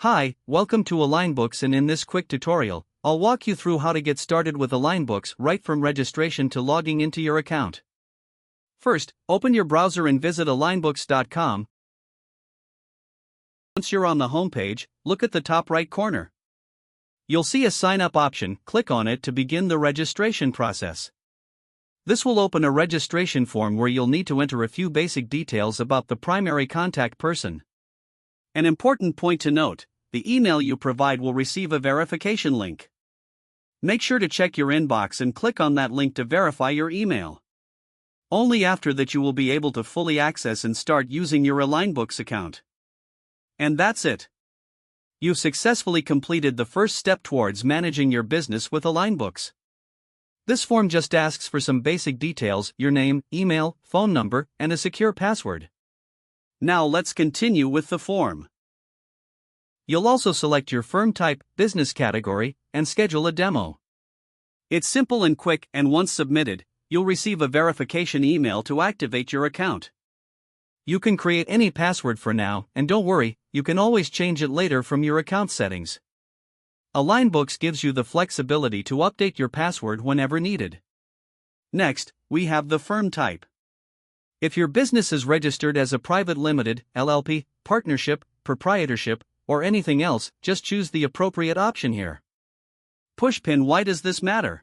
Hi, welcome to AlignBooks, and in this quick tutorial, I'll walk you through how to get started with AlignBooks right from registration to logging into your account. First, open your browser and visit alignbooks.com. Once you're on the homepage, look at the top right corner. You'll see a sign up option. Click on it to begin the registration process. This will open a registration form where you'll need to enter a few basic details about the primary contact person. An important point to note: the email you provide will receive a verification link. Make sure to check your inbox and click on that link to verify your email. Only after that you will be able to fully access and start using your AlignBooks account. And that's it. You've successfully completed the first step towards managing your business with AlignBooks. This form just asks for some basic details: your name, email, phone number, and a secure password. Now let's continue with the form. You'll also select your firm type, business category, and schedule a demo. It's simple and quick, and once submitted, you'll receive a verification email to activate your account. You can create any password for now, and don't worry, you can always change it later from your account settings. AlignBooks gives you the flexibility to update your password whenever needed. Next, we have the firm type. If your business is registered as a private limited, LLP, partnership, proprietorship, or anything else, just choose the appropriate option here. Pushpin: why does this matter?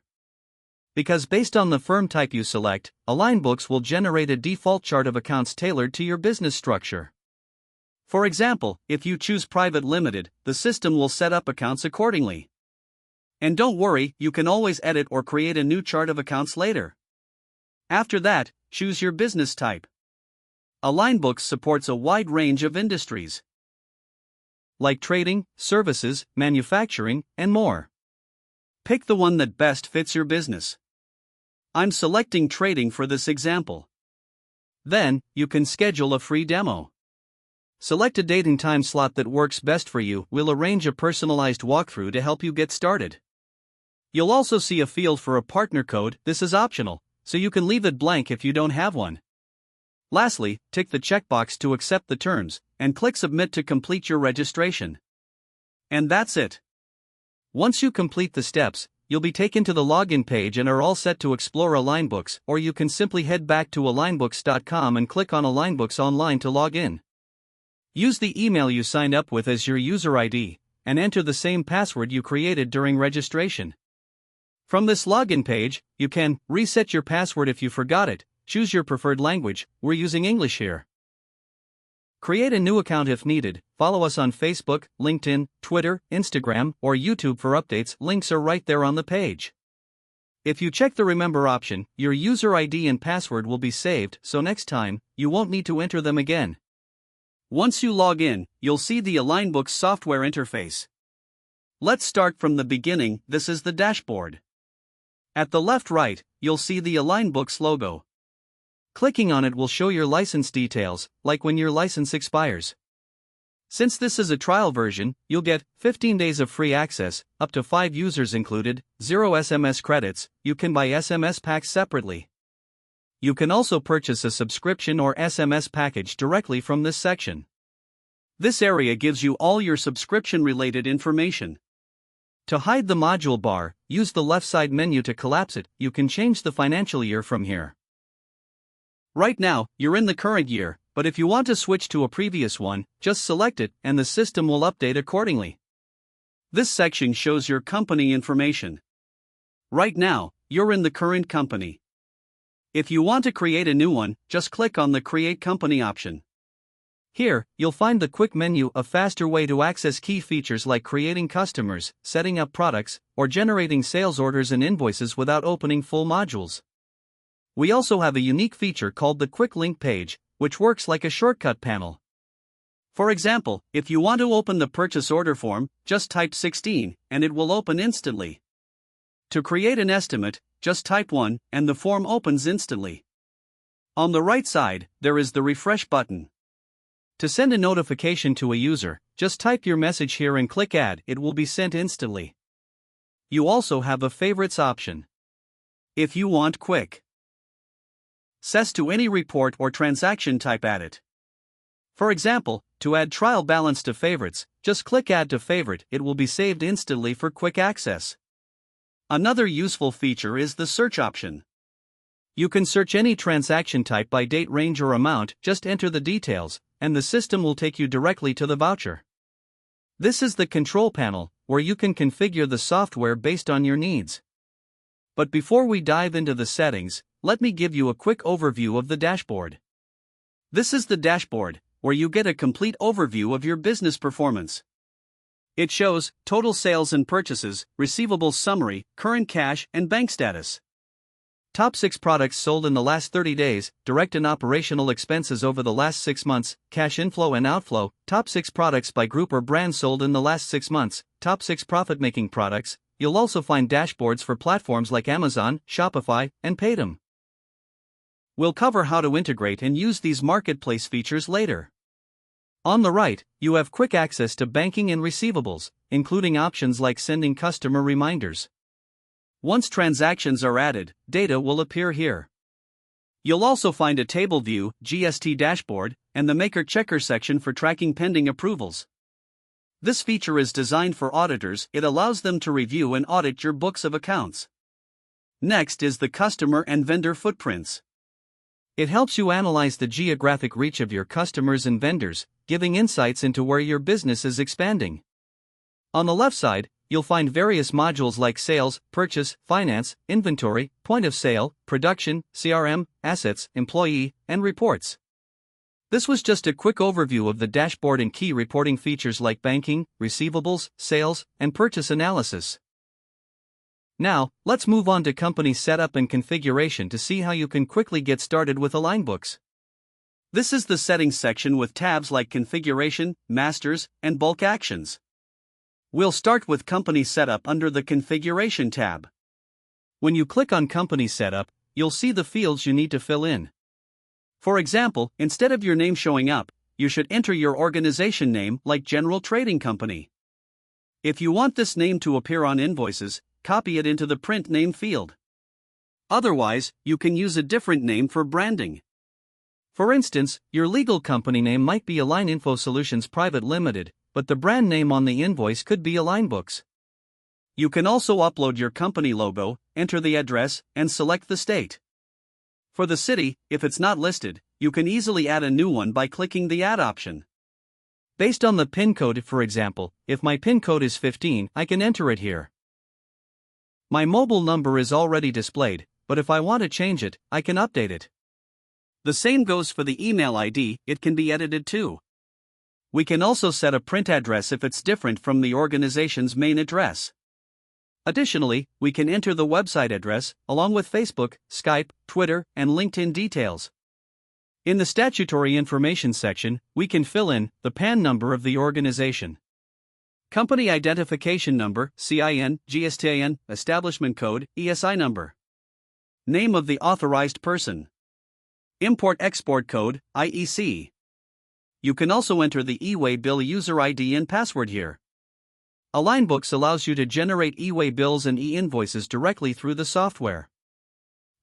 Because based on the firm type you select, AlignBooks will generate a default chart of accounts tailored to your business structure. For example, if you choose private limited, the system will set up accounts accordingly. And don't worry, you can always edit or create a new chart of accounts later. After that, choose your business type. AlignBooks supports a wide range of industries, like trading, services, manufacturing, and more. Pick the one that best fits your business. I'm selecting trading for this example. Then, you can schedule a free demo. Select a date and time slot that works best for you. We'll arrange a personalized walkthrough to help you get started. You'll also see a field for a partner code. This is optional, so you can leave it blank if you don't have one. Lastly, tick the checkbox to accept the terms, and click Submit to complete your registration. And that's it. Once you complete the steps, you'll be taken to the login page and are all set to explore AlignBooks, or you can simply head back to alignbooks.com and click on AlignBooks Online to log in. Use the email you signed up with as your user ID, and enter the same password you created during registration. From this login page, you can reset your password if you forgot it. Choose your preferred language. We're using English here. Create a new account if needed. Follow us on Facebook, LinkedIn, Twitter, Instagram, or YouTube for updates. Links are right there on the page. If you check the Remember option, your user ID and password will be saved, so next time, you won't need to enter them again. Once you log in, you'll see the AlignBooks software interface. Let's start from the beginning. This is the dashboard. At the left right, you'll see the AlignBooks logo. Clicking on it will show your license details, like when your license expires. Since this is a trial version, you'll get 15 days of free access, up to 5 users included, 0 SMS credits. You can buy SMS packs separately. You can also purchase a subscription or SMS package directly from this section. This area gives you all your subscription-related information. To hide the module bar, use the left side menu to collapse it. You can change the financial year from here. Right now, you're in the current year, but if you want to switch to a previous one, just select it and the system will update accordingly. This section shows your company information. Right now, you're in the current company. If you want to create a new one, just click on the Create Company option. Here, you'll find the quick menu, a faster way to access key features like creating customers, setting up products, or generating sales orders and invoices without opening full modules. We also have a unique feature called the Quick Link page, which works like a shortcut panel. For example, if you want to open the purchase order form, just type 16, and it will open instantly. To create an estimate, just type 1, and the form opens instantly. On the right side, there is the refresh button. To send a notification to a user, just type your message here and click Add. It will be sent instantly. You also have a favorites option. If you want quick access to any report or transaction, type at it. For example, To add trial balance to favorites, just click Add to Favorite. It will be saved instantly for quick access. Another useful feature is the search option. You can search any transaction type by date, range, or amount. Just enter the details, and the system will take you directly to the voucher. This is the control panel, where you can configure the software based on your needs. But before we dive into the settings, let me give you a quick overview of the dashboard. This is the dashboard, where you get a complete overview of your business performance. It shows total sales and purchases, receivables summary, current cash, and bank status. Top 6 products sold in the last 30 days, direct and operational expenses over the last 6 months, cash inflow and outflow, top 6 products by group or brand sold in the last 6 months, top 6 profit-making products. You'll also find dashboards for platforms like Amazon, Shopify, and Paytm. We'll cover how to integrate and use these marketplace features later. On the right, you have quick access to banking and receivables, including options like sending customer reminders. Once transactions are added, data will appear here. You'll also find a table view, GST dashboard, and the maker-checker section for tracking pending approvals. This feature is designed for auditors. It allows them to review and audit your books of accounts. Next is the customer and vendor footprints. It helps you analyze the geographic reach of your customers and vendors, giving insights into where your business is expanding. On the left side, you'll find various modules like sales, purchase, finance, inventory, point of sale, production, CRM, assets, employee, and reports. This was just a quick overview of the dashboard and key reporting features like banking, receivables, sales, and purchase analysis. Now, let's move on to company setup and configuration to see how you can quickly get started with AlignBooks. This is the settings section with tabs like configuration, masters, and bulk actions. We'll start with Company Setup under the Configuration tab. When you click on Company Setup, you'll see the fields you need to fill in. For example, instead of your name showing up, you should enter your organization name like General Trading Company. If you want this name to appear on invoices, copy it into the Print Name field. Otherwise, you can use a different name for branding. For instance, your legal company name might be Align Info Solutions Private Limited, but the brand name on the invoice could be AlignBooks. You can also upload your company logo, enter the address, and select the state. For the city, if it's not listed, you can easily add a new one by clicking the Add option. Based on the PIN code, for example, if my PIN code is 15, I can enter it here. My mobile number is already displayed, but if I want to change it, I can update it. The same goes for the email ID, it can be edited too. We can also set a print address if it's different from the organization's main address. Additionally, we can enter the website address, along with Facebook, Skype, Twitter, and LinkedIn details. In the statutory information section, we can fill in the PAN number of the organization. Company identification number, CIN, GSTIN, establishment code, ESI number. Name of the authorized person. Import-export code, IEC. You can also enter the e-waybill user ID and password here. AlignBooks allows you to generate e-waybills and e-invoices directly through the software.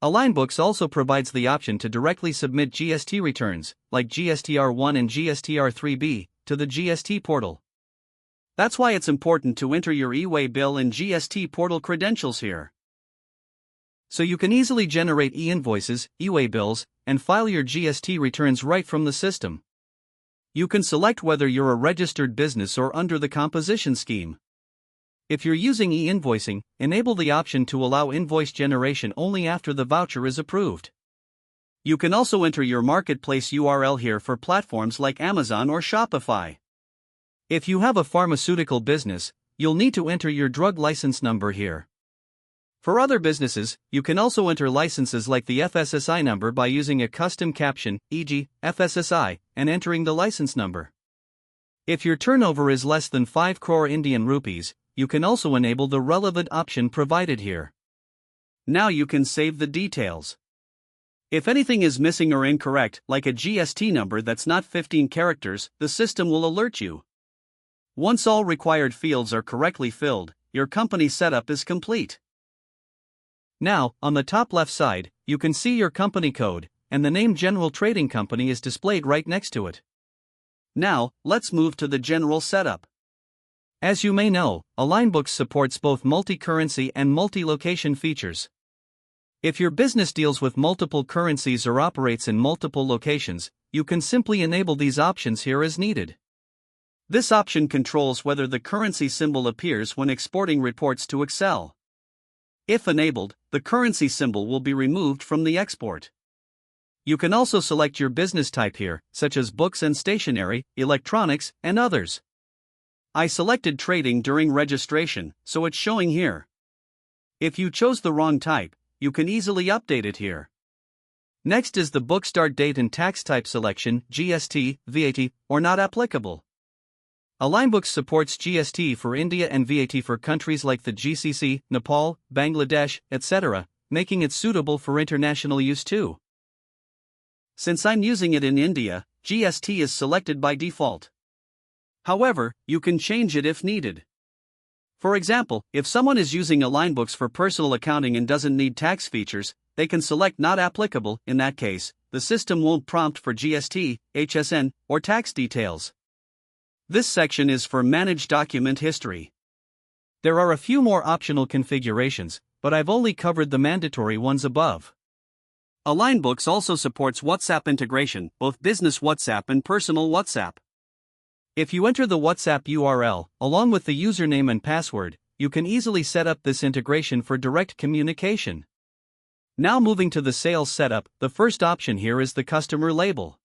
AlignBooks also provides the option to directly submit GST returns, like GSTR1 and GSTR3B, to the GST portal. That's why it's important to enter your e-waybill and GST portal credentials here. So you can easily generate e-invoices, e-waybills, and file your GST returns right from the system. You can select whether you're a registered business or under the composition scheme. If you're using e-invoicing, enable the option to allow invoice generation only after the voucher is approved. You can also enter your marketplace URL here for platforms like Amazon or Shopify. If you have a pharmaceutical business, you'll need to enter your drug license number here. For other businesses, you can also enter licenses like the FSSI number by using a custom caption, e.g., FSSI, and entering the license number. If your turnover is less than 5 crore Indian rupees, you can also enable the relevant option provided here. Now you can save the details. If anything is missing or incorrect, like a GST number that's not 15 characters, the system will alert you. Once all required fields are correctly filled, your company setup is complete. Now, on the top left side, you can see your company code, and the name General Trading Company is displayed right next to it. Now, let's move to the general setup. As you may know, AlignBooks supports both multi-currency and multi-location features. If your business deals with multiple currencies or operates in multiple locations, you can simply enable these options here as needed. This option controls whether the currency symbol appears when exporting reports to Excel. If enabled, the currency symbol will be removed from the export. You can also select your business type here, such as books and stationery, electronics, and others. I selected trading during registration, so it's showing here. If you chose the wrong type, you can easily update it here. Next is the book start date and tax type selection, GST, VAT, or not applicable. AlignBooks supports GST for India and VAT for countries like the GCC, Nepal, Bangladesh, etc., making it suitable for international use too. Since I'm using it in India, GST is selected by default. However, you can change it if needed. For example, if someone is using AlignBooks for personal accounting and doesn't need tax features, they can select not applicable. In that case, the system won't prompt for GST, HSN, or tax details. This section is for Manage Document History. There are a few more optional configurations, but I've only covered the mandatory ones above. AlignBooks also supports WhatsApp integration, both business WhatsApp and personal WhatsApp. If you enter the WhatsApp URL, along with the username and password, you can easily set up this integration for direct communication. Now moving to the sales setup, the first option here is the customer label.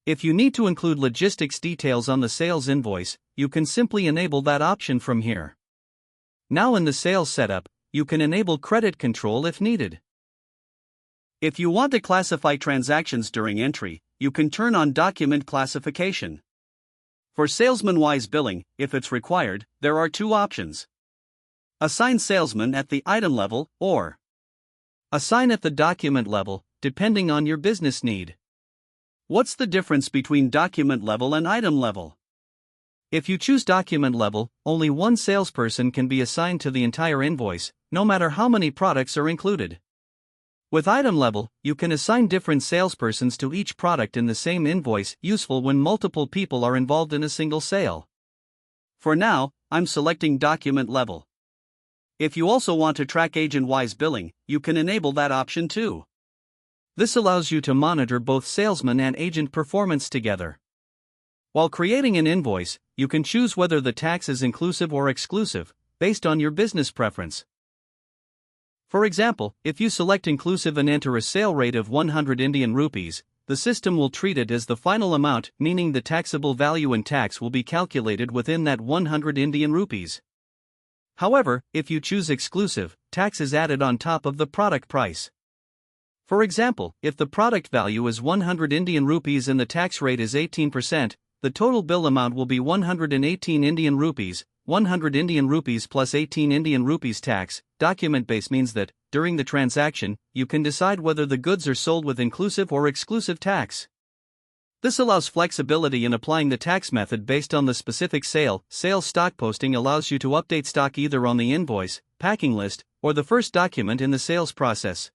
If you need to include logistics details on the sales invoice, you can simply enable that option from here. Now in the sales setup, you can enable credit control if needed. If you want to classify transactions during entry, you can turn on document classification. For salesman-wise billing, if it's required, there are two options. Assign salesman at the item level, or assign at the document level, depending on your business need. What's the difference between document level and item level? If you choose document level, only one salesperson can be assigned to the entire invoice, no matter how many products are included. With item level, you can assign different salespersons to each product in the same invoice, useful when multiple people are involved in a single sale. For now, I'm selecting document level. If you also want to track agent-wise billing, you can enable that option too. This allows you to monitor both salesman and agent performance together. While creating an invoice, you can choose whether the tax is inclusive or exclusive, based on your business preference. For example, if you select inclusive and enter a sale rate of 100 Indian rupees, the system will treat it as the final amount, meaning the taxable value and tax will be calculated within that 100 Indian rupees. However, if you choose exclusive, tax is added on top of the product price. For example, if the product value is 100 Indian rupees and the tax rate is 18%, the total bill amount will be 118 Indian rupees, 100 Indian rupees plus 18 Indian rupees tax. Document base means that, during the transaction, you can decide whether the goods are sold with inclusive or exclusive tax. This allows flexibility in applying the tax method based on the specific sale. Sales stock posting allows you to update stock either on the invoice, packing list, or the first document in the sales process.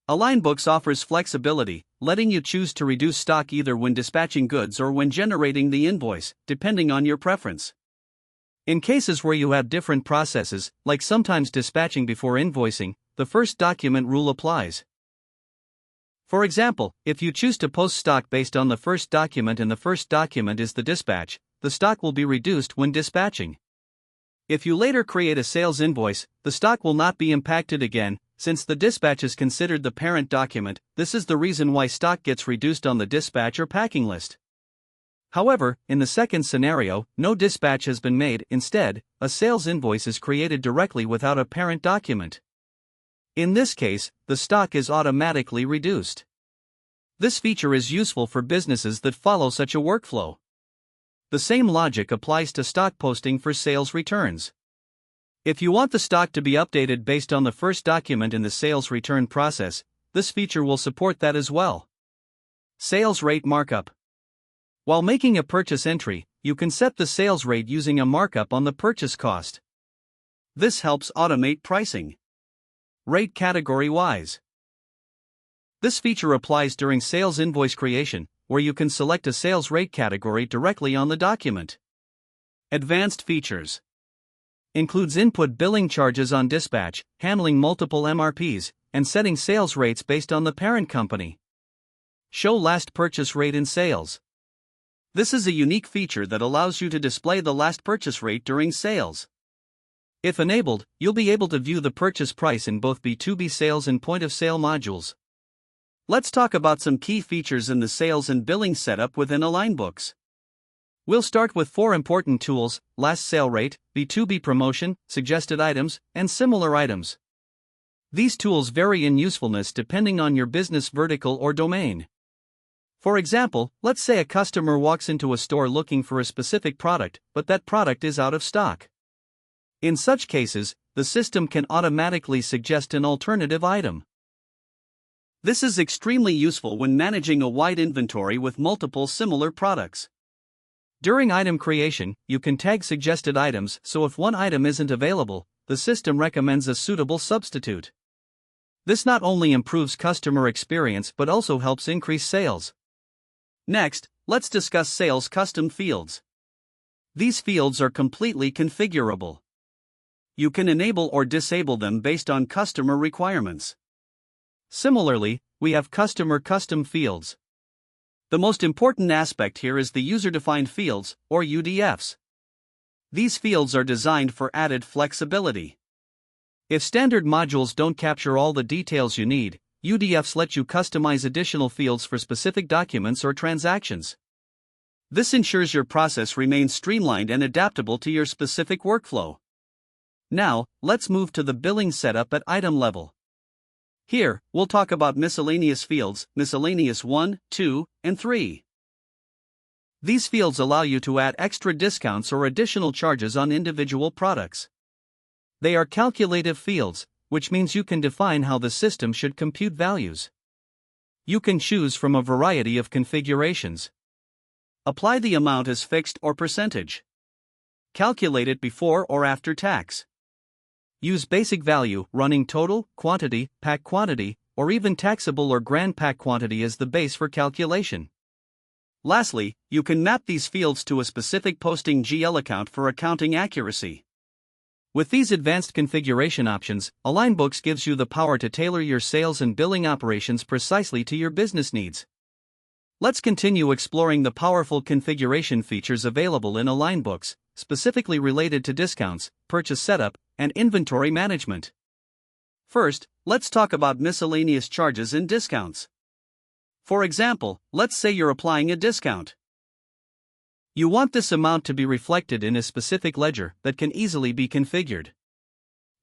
AlignBooks offers flexibility, letting you choose to reduce stock either when dispatching goods or when generating the invoice, depending on your preference. In cases where you have different processes, like sometimes dispatching before invoicing, the first document rule applies. For example, if you choose to post stock based on the first document and the first document is the dispatch, the stock will be reduced when dispatching. If you later create a sales invoice, the stock will not be impacted again, since the dispatch is considered the parent document. This is the reason why stock gets reduced on the dispatch or packing list. However, in the second scenario, no dispatch has been made. Instead, a sales invoice is created directly without a parent document. In this case, the stock is automatically reduced. This feature is useful for businesses that follow such a workflow. The same logic applies to stock posting for sales returns. If you want the stock to be updated based on the first document in the sales return process, this feature will support that as well. Sales rate markup. While making a purchase entry, you can set the sales rate using a markup on the purchase cost. This helps automate pricing. Rate category-wise. This feature applies during sales invoice creation, where you can select a sales rate category directly on the document. Advanced features includes input billing charges on dispatch, handling multiple MRPs, and setting sales rates based on the parent company. Show last purchase rate in sales. This is a unique feature that allows you to display the last purchase rate during sales. If enabled, you'll be able to view the purchase price in both B2B sales and point-of-sale modules. Let's talk about some key features in the sales and billing setup within AlignBooks. We'll start with 4 important tools: last sale rate, B2B promotion, suggested items, and similar items. These tools vary in usefulness depending on your business vertical or domain. For example, let's say a customer walks into a store looking for a specific product, but that product is out of stock. In such cases, the system can automatically suggest an alternative item. This is extremely useful when managing a wide inventory with multiple similar products. During item creation, you can tag suggested items, so if one item isn't available, the system recommends a suitable substitute. This not only improves customer experience but also helps increase sales. Next, let's discuss sales custom fields. These fields are completely configurable. You can enable or disable them based on customer requirements. Similarly, we have customer custom fields. The most important aspect here is the user-defined fields, or UDFs. These fields are designed for added flexibility. If standard modules don't capture all the details you need, UDFs let you customize additional fields for specific documents or transactions. This ensures your process remains streamlined and adaptable to your specific workflow. Now, let's move to the billing setup at item level. Here, we'll talk about miscellaneous fields, miscellaneous 1, 2, and 3. These fields allow you to add extra discounts or additional charges on individual products. They are calculative fields, which means you can define how the system should compute values. You can choose from a variety of configurations. Apply the amount as fixed or percentage. Calculate it before or after tax. Use basic value, running total, quantity, pack quantity, or even taxable or grand pack quantity as the base for calculation. Lastly, you can map these fields to a specific posting GL account for accounting accuracy. With these advanced configuration options, AlignBooks gives you the power to tailor your sales and billing operations precisely to your business needs. Let's continue exploring the powerful configuration features available in AlignBooks, specifically related to discounts, purchase setup, and inventory management. First, let's talk about miscellaneous charges and discounts. For example, let's say you're applying a discount. You want this amount to be reflected in a specific ledger that can easily be configured.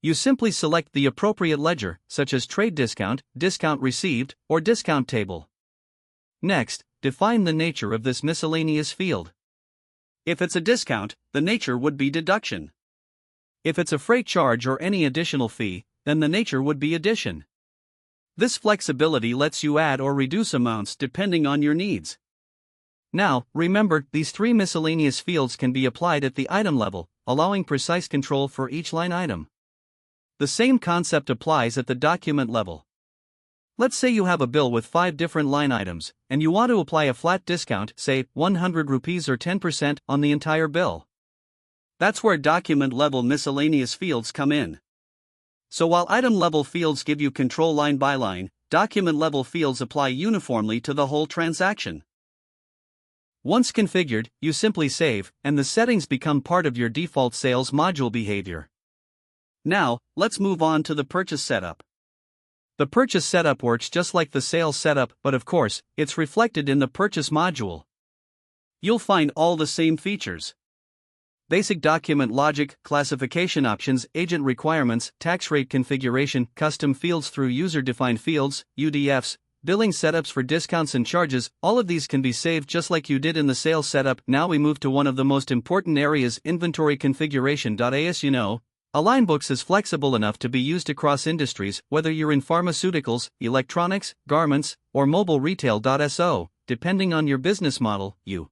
You simply select the appropriate ledger, such as trade discount, discount received, or discount table. Next, define the nature of this miscellaneous field. If it's a discount, the nature would be deduction. If it's a freight charge or any additional fee, then the nature would be addition. This flexibility lets you add or reduce amounts depending on your needs. Now, remember, these 3 miscellaneous fields can be applied at the item level, allowing precise control for each line item. The same concept applies at the document level. Let's say you have a bill with 5 different line items, and you want to apply a flat discount, say 100 rupees or 10%, on the entire bill. That's where document-level miscellaneous fields come in. So while item-level fields give you control line by line, document-level fields apply uniformly to the whole transaction. Once configured, you simply save, and the settings become part of your default sales module behavior. Now, let's move on to the purchase setup. The purchase setup works just like the sales setup, but of course, it's reflected in the purchase module. You'll find all the same features: basic document logic, classification options, agent requirements, tax rate configuration, custom fields through user-defined fields, UDFs, billing setups for discounts and charges. All of these can be saved just like you did in the sales setup. Now we move to one of the most important areas, inventory configuration. As you know, AlignBooks is flexible enough to be used across industries, whether you're in pharmaceuticals, electronics, garments, or mobile retail. So, depending on your business model, you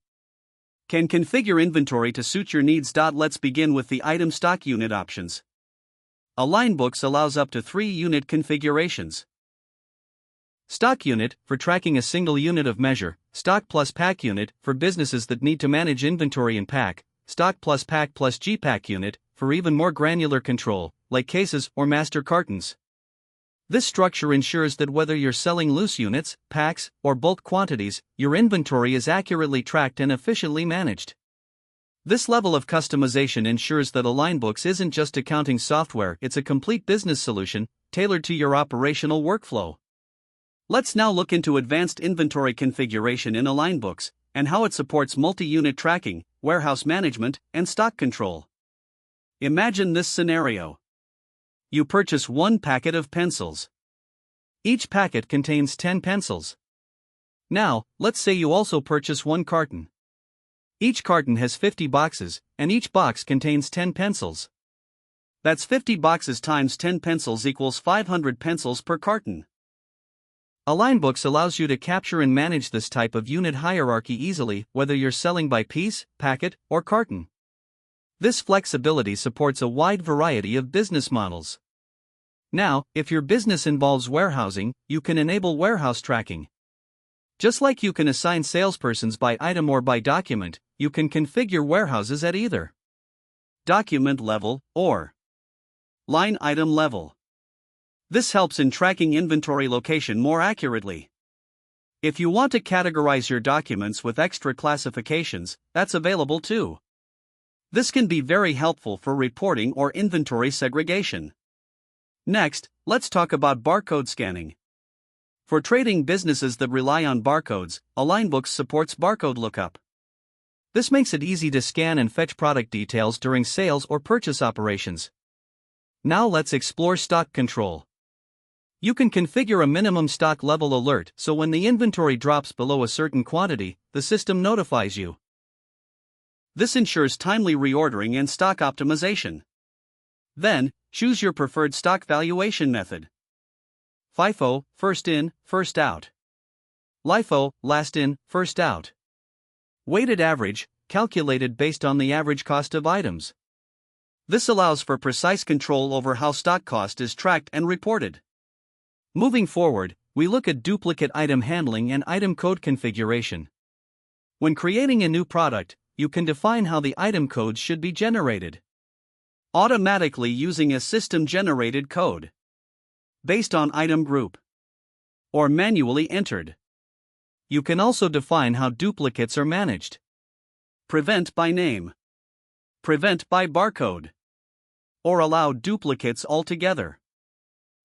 can configure inventory to suit your needs. Let's begin with the item stock unit options. AlignBooks allows up to 3 unit configurations. Stock unit, for tracking a single unit of measure. Stock plus pack unit, for businesses that need to manage inventory and pack. Stock plus pack plus GPack unit, for even more granular control, like cases or master cartons. This structure ensures that whether you're selling loose units, packs, or bulk quantities, your inventory is accurately tracked and efficiently managed. This level of customization ensures that AlignBooks isn't just accounting software, it's a complete business solution, tailored to your operational workflow. Let's now look into advanced inventory configuration in AlignBooks, and how it supports multi-unit tracking, warehouse management, and stock control. Imagine this scenario. You purchase one packet of pencils. Each packet contains 10 pencils. Now, let's say you also purchase one carton. Each carton has 50 boxes, and each box contains 10 pencils. That's 50 boxes times 10 pencils equals 500 pencils per carton. AlignBooks allows you to capture and manage this type of unit hierarchy easily, whether you're selling by piece, packet, or carton. This flexibility supports a wide variety of business models. Now, if your business involves warehousing, you can enable warehouse tracking. Just like you can assign salespersons by item or by document, you can configure warehouses at either document level or line item level. This helps in tracking inventory location more accurately. If you want to categorize your documents with extra classifications, that's available too. This can be very helpful for reporting or inventory segregation. Next, let's talk about barcode scanning. For trading businesses that rely on barcodes, AlignBooks supports barcode lookup. This makes it easy to scan and fetch product details during sales or purchase operations. Now let's explore stock control. You can configure a minimum stock level alert so when the inventory drops below a certain quantity, the system notifies you. This ensures timely reordering and stock optimization. Then, choose your preferred stock valuation method. FIFO, first in, first out. LIFO, last in, first out. Weighted average, calculated based on the average cost of items. This allows for precise control over how stock cost is tracked and reported. Moving forward, we look at duplicate item handling and item code configuration. When creating a new product, you can define how the item code should be generated automatically using a system-generated code based on item group or manually entered. You can also define how duplicates are managed. Prevent by name, prevent by barcode, or allow duplicates altogether.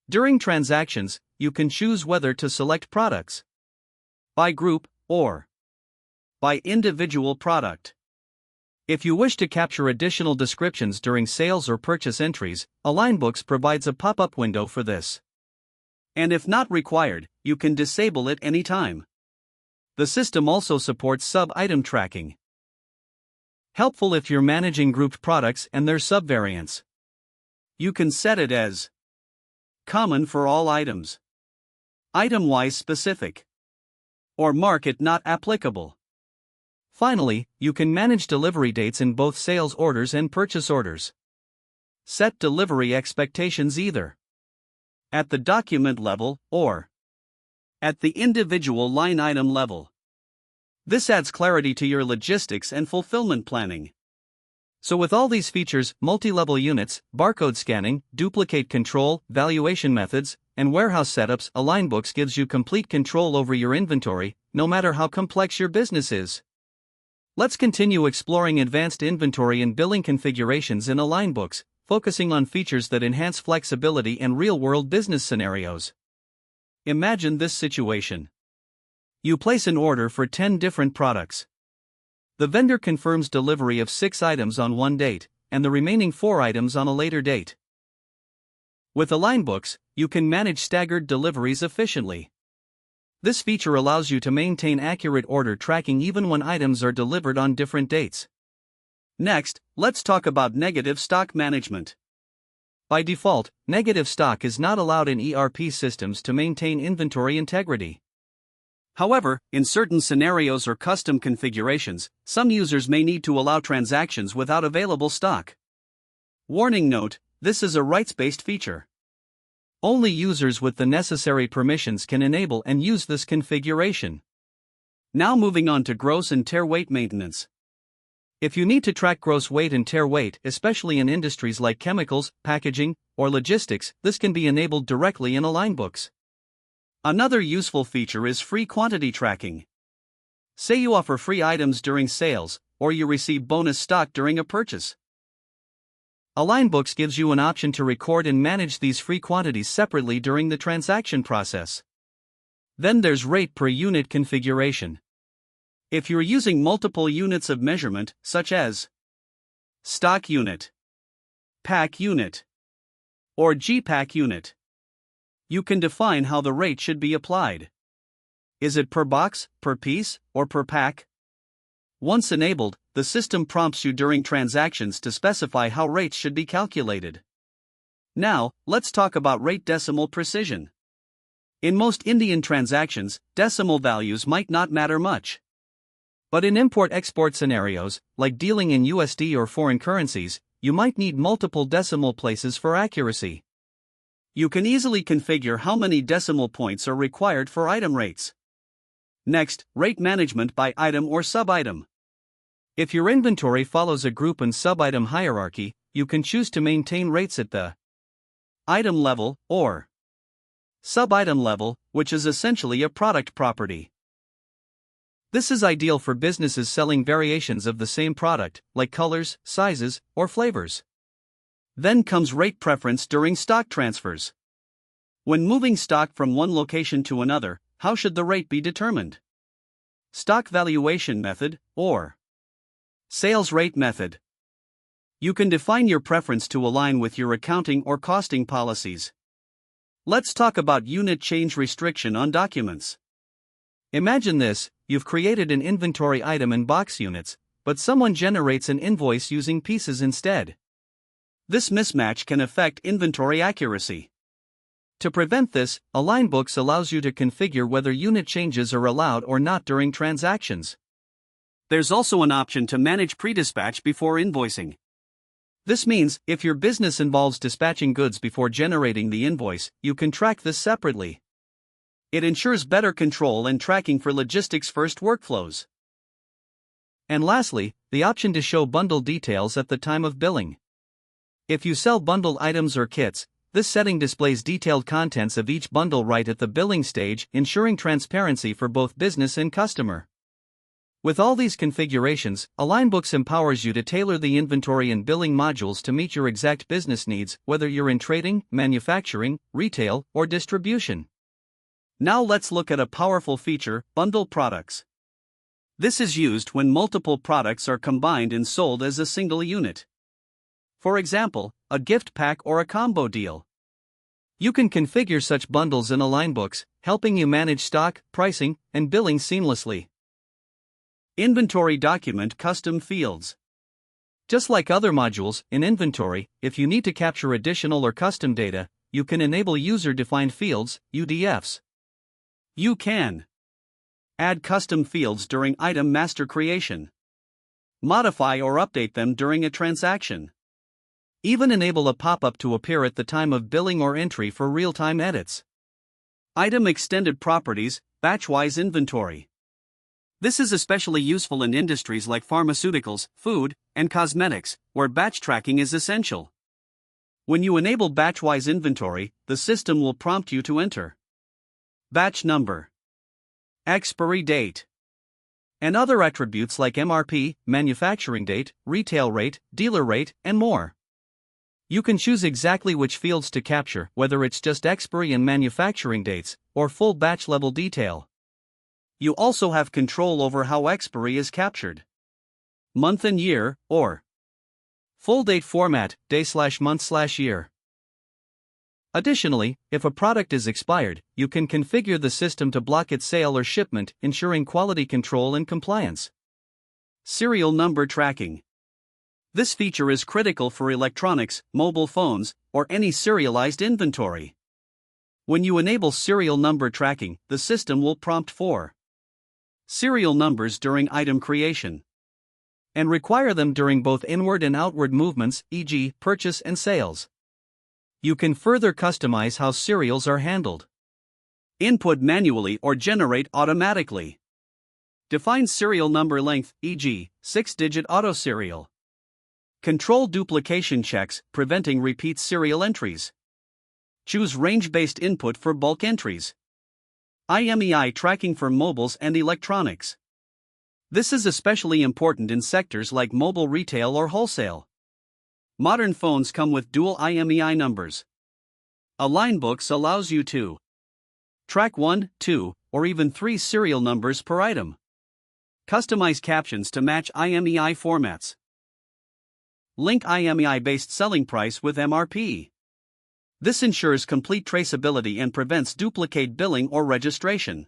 During transactions, you can choose whether to select products by group or by individual product. If you wish to capture additional descriptions during sales or purchase entries, AlignBooks provides a pop-up window for this. And if not required, you can disable it anytime. The system also supports sub-item tracking. Helpful if you're managing grouped products and their subvariants. You can set it as common for all items, item-wise specific, or mark it not applicable. Finally, you can manage delivery dates in both sales orders and purchase orders. Set delivery expectations either at the document level or at the individual line item level. This adds clarity to your logistics and fulfillment planning. So with all these features, multi-level units, barcode scanning, duplicate control, valuation methods, and warehouse setups, AlignBooks gives you complete control over your inventory, no matter how complex your business is. Let's continue exploring advanced inventory and billing configurations in AlignBooks, focusing on features that enhance flexibility in real-world business scenarios. Imagine this situation. You place an order for 10 different products. The vendor confirms delivery of 6 items on one date, and the remaining 4 items on a later date. With AlignBooks, you can manage staggered deliveries efficiently. This feature allows you to maintain accurate order tracking even when items are delivered on different dates. Next, let's talk about negative stock management. By default, negative stock is not allowed in ERP systems to maintain inventory integrity. However, in certain scenarios or custom configurations, some users may need to allow transactions without available stock. Warning note: this is a rights-based feature. Only users with the necessary permissions can enable and use this configuration. Now moving on to gross and tear weight maintenance. If you need to track gross weight and tear weight, especially in industries like chemicals, packaging, or logistics, this can be enabled directly in AlignBooks. Another useful feature is free quantity tracking. Say you offer free items during sales, or you receive bonus stock during a purchase. AlignBooks gives you an option to record and manage these free quantities separately during the transaction process. Then there's rate per unit configuration. If you're using multiple units of measurement, such as stock unit, pack unit, or G-pack unit, you can define how the rate should be applied. Is it per box, per piece, or per pack? Once enabled, the system prompts you during transactions to specify how rates should be calculated. Now, let's talk about rate decimal precision. In most Indian transactions, decimal values might not matter much. But in import-export scenarios, like dealing in USD or foreign currencies, you might need multiple decimal places for accuracy. You can easily configure how many decimal points are required for item rates. Next, rate management by item or sub-item. If your inventory follows a group and sub-item hierarchy, you can choose to maintain rates at the item level or sub-item level, which is essentially a product property. This is ideal for businesses selling variations of the same product, like colors, sizes, or flavors. Then comes rate preference during stock transfers. When moving stock from one location to another, how should the rate be determined? Stock valuation method, or sales rate method. You can define your preference to align with your accounting or costing policies. Let's talk about unit change restriction on documents. Imagine this: you've created an inventory item in box units, but someone generates an invoice using pieces instead. This mismatch can affect inventory accuracy. To prevent this, AlignBooks allows you to configure whether unit changes are allowed or not during transactions. There's also an option to manage pre-dispatch before invoicing. This means, if your business involves dispatching goods before generating the invoice, you can track this separately. It ensures better control and tracking for logistics-first workflows. And lastly, the option to show bundle details at the time of billing. If you sell bundled items or kits, this setting displays detailed contents of each bundle right at the billing stage, ensuring transparency for both business and customer. With all these configurations, AlignBooks empowers you to tailor the inventory and billing modules to meet your exact business needs, whether you're in trading, manufacturing, retail, or distribution. Now let's look at a powerful feature: bundle products. This is used when multiple products are combined and sold as a single unit. For example, a gift pack or a combo deal. You can configure such bundles in AlignBooks, helping you manage stock, pricing, and billing seamlessly. Inventory document custom fields. Just like other modules, in inventory, if you need to capture additional or custom data, you can enable user-defined fields, UDFs. You can add custom fields during item master creation, modify or update them during a transaction, even enable a pop-up to appear at the time of billing or entry for real-time edits. Item extended properties, batch-wise inventory. This is especially useful in industries like pharmaceuticals, food, and cosmetics, where batch tracking is essential. When you enable batch-wise inventory, the system will prompt you to enter batch number, expiry date, and other attributes like MRP, manufacturing date, retail rate, dealer rate, and more. You can choose exactly which fields to capture, whether it's just expiry and manufacturing dates, or full batch level detail. You also have control over how expiry is captured: month and year, or full date format, day/month/year. Additionally, if a product is expired, you can configure the system to block its sale or shipment, ensuring quality control and compliance. Serial number tracking. This feature is critical for electronics, mobile phones, or any serialized inventory. When you enable serial number tracking, the system will prompt for serial numbers during item creation and require them during both inward and outward movements, e.g., purchase and sales. You can further customize how serials are handled. Input manually or generate automatically. Define serial number length, e.g., 6-digit auto serial. Control duplication checks, preventing repeat serial entries. Choose range-based input for bulk entries. IMEI tracking for mobiles and electronics. This is especially important in sectors like mobile retail or wholesale. Modern phones come with dual IMEI numbers. AlignBooks allows you to track 1, 2, or even 3 serial numbers per item. Customize captions to match IMEI formats. Link IMEI-based selling price with MRP. This ensures complete traceability and prevents duplicate billing or registration.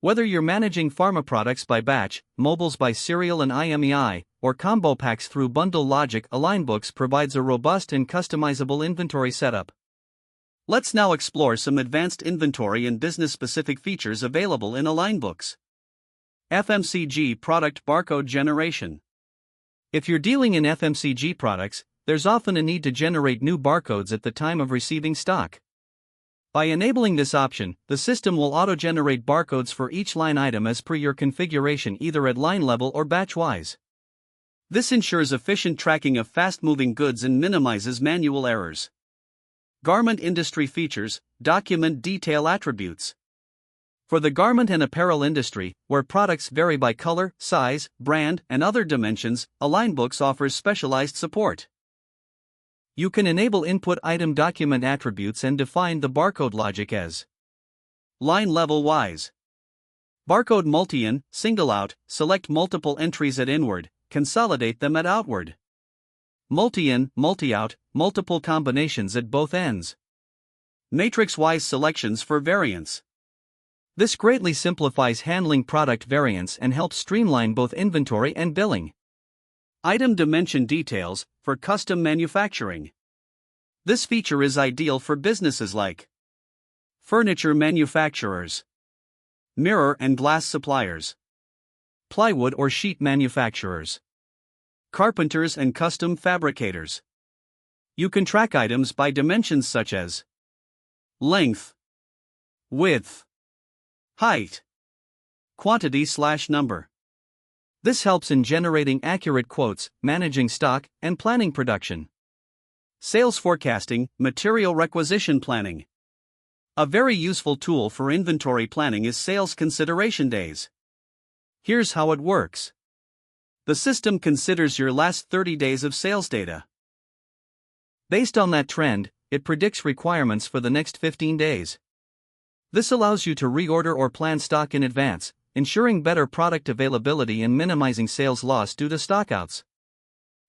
Whether you're managing pharma products by batch, mobiles by serial and IMEI, or combo packs through bundle logic, AlignBooks provides a robust and customizable inventory setup. Let's now explore some advanced inventory and business-specific features available in AlignBooks. FMCG product barcode generation. If you're dealing in FMCG products, there's often a need to generate new barcodes at the time of receiving stock. By enabling this option, the system will auto-generate barcodes for each line item as per your configuration, either at line level or batch-wise. This ensures efficient tracking of fast-moving goods and minimizes manual errors. Garment industry features, document detail attributes. For the garment and apparel industry, where products vary by color, size, brand, and other dimensions, AlignBooks offers specialized support. You can enable input item document attributes and define the barcode logic as line level wise. Barcode multi-in, single out, select multiple entries at inward, consolidate them at outward. Multi-in, multi-out, multiple combinations at both ends. Matrix-wise selections for variants. This greatly simplifies handling product variants and helps streamline both inventory and billing. Item dimension details for custom manufacturing. This feature is ideal for businesses like furniture manufacturers, mirror and glass suppliers, plywood or sheet manufacturers, carpenters and custom fabricators. You can track items by dimensions such as length, width, height, quantity/number. This helps in generating accurate quotes, managing stock, and planning production. Sales forecasting, material requisition planning. A very useful tool for inventory planning is sales consideration days. Here's how it works. The system considers your last 30 days of sales data. Based on that trend, it predicts requirements for the next 15 days. This allows you to reorder or plan stock in advance, ensuring better product availability and minimizing sales loss due to stockouts.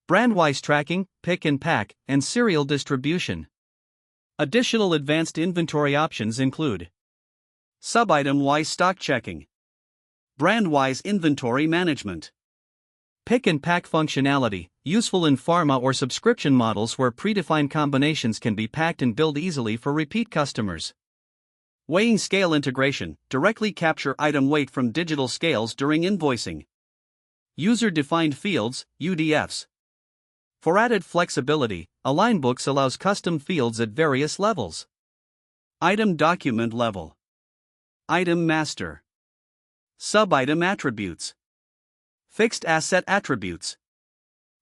Brand-wise tracking, pick and pack, and serial distribution. Additional advanced inventory options include sub-item-wise stock checking, brand-wise inventory management, pick and pack functionality, useful in pharma or subscription models where predefined combinations can be packed and billed easily for repeat customers. Weighing scale integration, directly capture item weight from digital scales during invoicing. User-defined fields, UDFs. For added flexibility, AlignBooks allows custom fields at various levels. Item document level, item master, sub-item attributes, fixed asset attributes.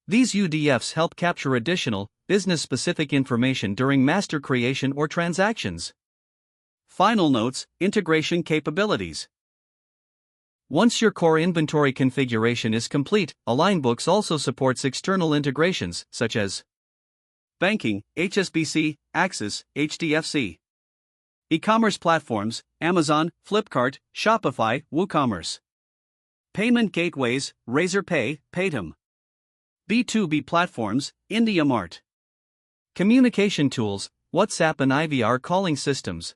These UDFs help capture additional, business-specific information during master creation or transactions. Final notes, integration capabilities. Once your core inventory configuration is complete, AlignBooks also supports external integrations, such as banking, HSBC, Axis, HDFC. E-commerce platforms, Amazon, Flipkart, Shopify, WooCommerce. Payment gateways, Razorpay, Paytm. B2B platforms, IndiaMart. Communication tools, WhatsApp and IVR calling systems.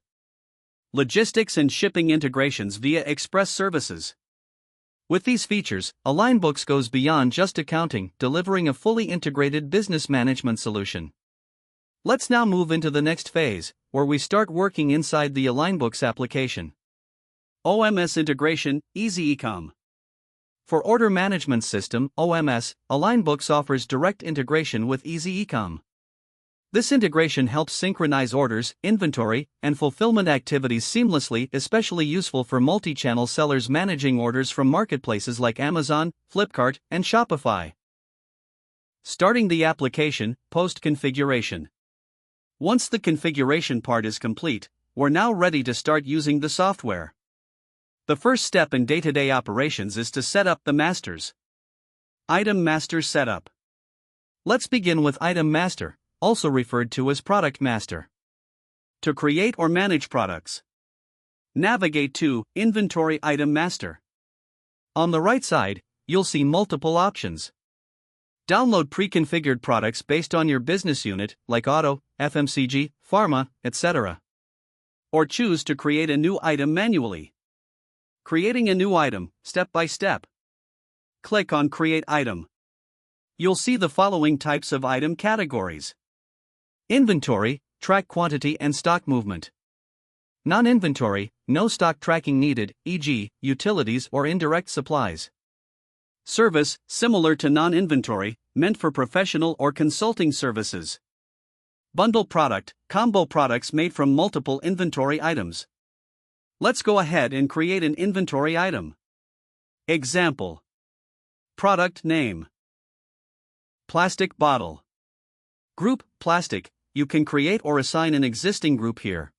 Logistics and shipping integrations via express services. With these features, AlignBooks goes beyond just accounting, delivering a fully integrated business management solution. Let's now move into the next phase, where we start working inside the AlignBooks application. OMS integration, Easy Ecom. For order management system, OMS, AlignBooks offers direct integration with Easy Ecom. This integration helps synchronize orders, inventory, and fulfillment activities seamlessly, especially useful for multi-channel sellers managing orders from marketplaces like Amazon, Flipkart, and Shopify. Starting the application, post-configuration. Once the configuration part is complete, we're now ready to start using the software. The first step in day-to-day operations is to set up the masters. Item Master Setup. Let's begin with Item Master, also referred to as Product Master. To create or manage products, navigate to Inventory Item Master. On the right side, you'll see multiple options. Download pre-configured products based on your business unit, like auto, FMCG, pharma, etc. Or choose to create a new item manually. Creating a new item, step by step. Click on Create Item. You'll see the following types of item categories. Inventory, track quantity and stock movement. Non-inventory, no stock tracking needed, e.g., utilities or indirect supplies. Service, similar to non-inventory, meant for professional or consulting services. Bundle product, combo products made from multiple inventory items. Let's go ahead and create an inventory item. Example. Product name. Plastic bottle. Group, plastic. You can create or assign an existing group here.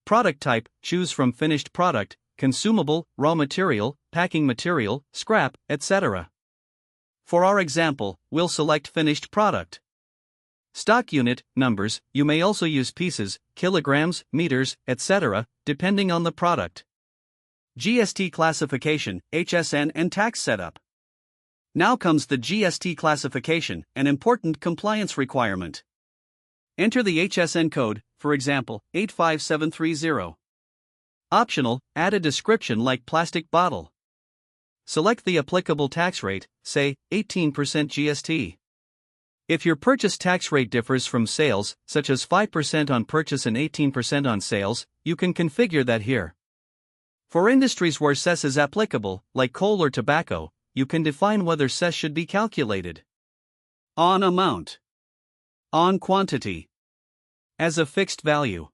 Product type, choose from finished product, consumable, raw material, packing material, scrap, etc. For our example, we'll select finished product. Stock unit, numbers, you may also use pieces, kilograms, meters, etc., depending on the product. GST classification, HSN and tax setup. Now comes the GST classification, an important compliance requirement. Enter the HSN code, for example, 85730. Optional, add a description like plastic bottle. Select the applicable tax rate, say, 18% GST. If your purchase tax rate differs from sales, such as 5% on purchase and 18% on sales, you can configure that here. For industries where cess is applicable, like coal or tobacco, you can define whether cess should be calculated on amount, on quantity, as a fixed value,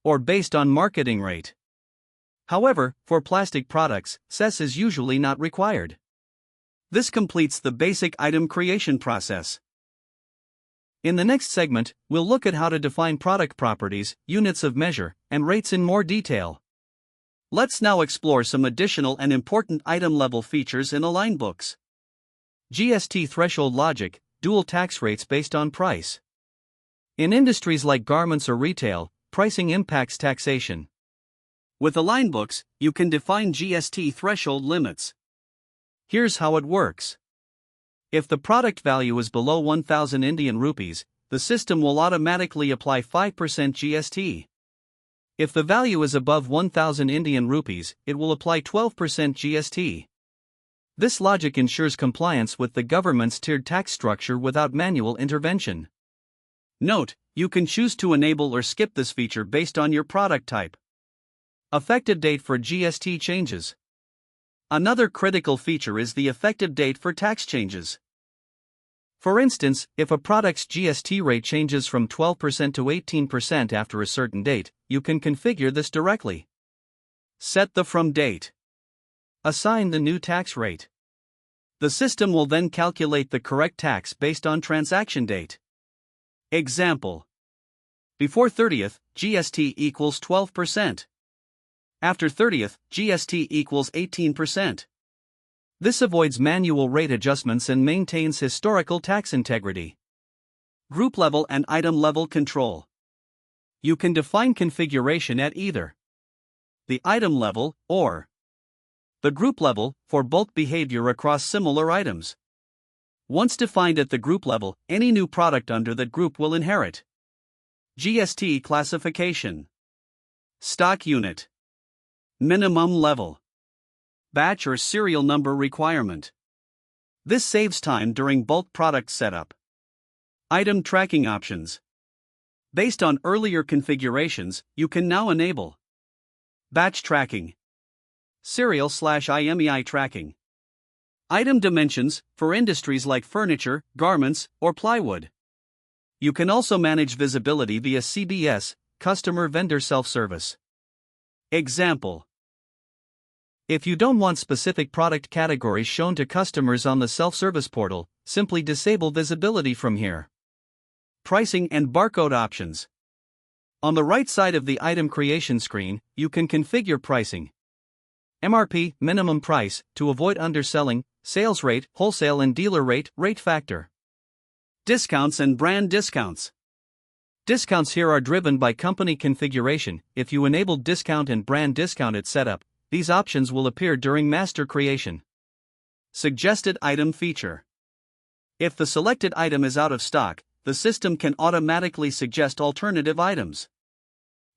or based on marketing rate. However, for plastic products, cess is usually not required. This completes the basic item creation process. In the next segment, we'll look at how to define product properties, units of measure, and rates in more detail. Let's now explore some additional and important item-level features in AlignBooks. GST threshold logic, dual tax rates based on price. In industries like garments or retail, pricing impacts taxation. With AlignBooks, you can define GST threshold limits. Here's how it works. If the product value is below 1,000 Indian rupees, the system will automatically apply 5% GST. If the value is above 1,000 Indian rupees, it will apply 12% GST. This logic ensures compliance with the government's tiered tax structure without manual intervention. Note, you can choose to enable or skip this feature based on your product type. Effective date for GST changes. Another critical feature is the effective date for tax changes. For instance, if a product's GST rate changes from 12% to 18% after a certain date, you can configure this directly. Set the from date. Assign the new tax rate. The system will then calculate the correct tax based on transaction date. Example. Before 30th, GST equals 12%. After 30th, GST equals 18%. This avoids manual rate adjustments and maintains historical tax integrity. Group level and item level control. You can define configuration at either the item level or the group level for bulk behavior across similar items. Once defined at the group level, any new product under that group will inherit GST classification. Stock unit. Minimum level. Batch or serial number requirement. This saves time during bulk product setup. Item tracking options. Based on earlier configurations, you can now enable batch tracking, serial/IMEI tracking. Item dimensions for industries like furniture, garments, or plywood. You can also manage visibility via CVS, Customer Vendor Self-Service. Example: if you don't want specific product categories shown to customers on the self-service portal, simply disable visibility from here. Pricing and barcode options. On the right side of the item creation screen, you can configure pricing. MRP, minimum price, to avoid underselling, sales rate, wholesale and dealer rate, rate factor. Discounts and brand discounts. Discounts here are driven by company configuration. If you enable discount and brand discount at setup, these options will appear during master creation. Suggested item feature. If the selected item is out of stock, the system can automatically suggest alternative items.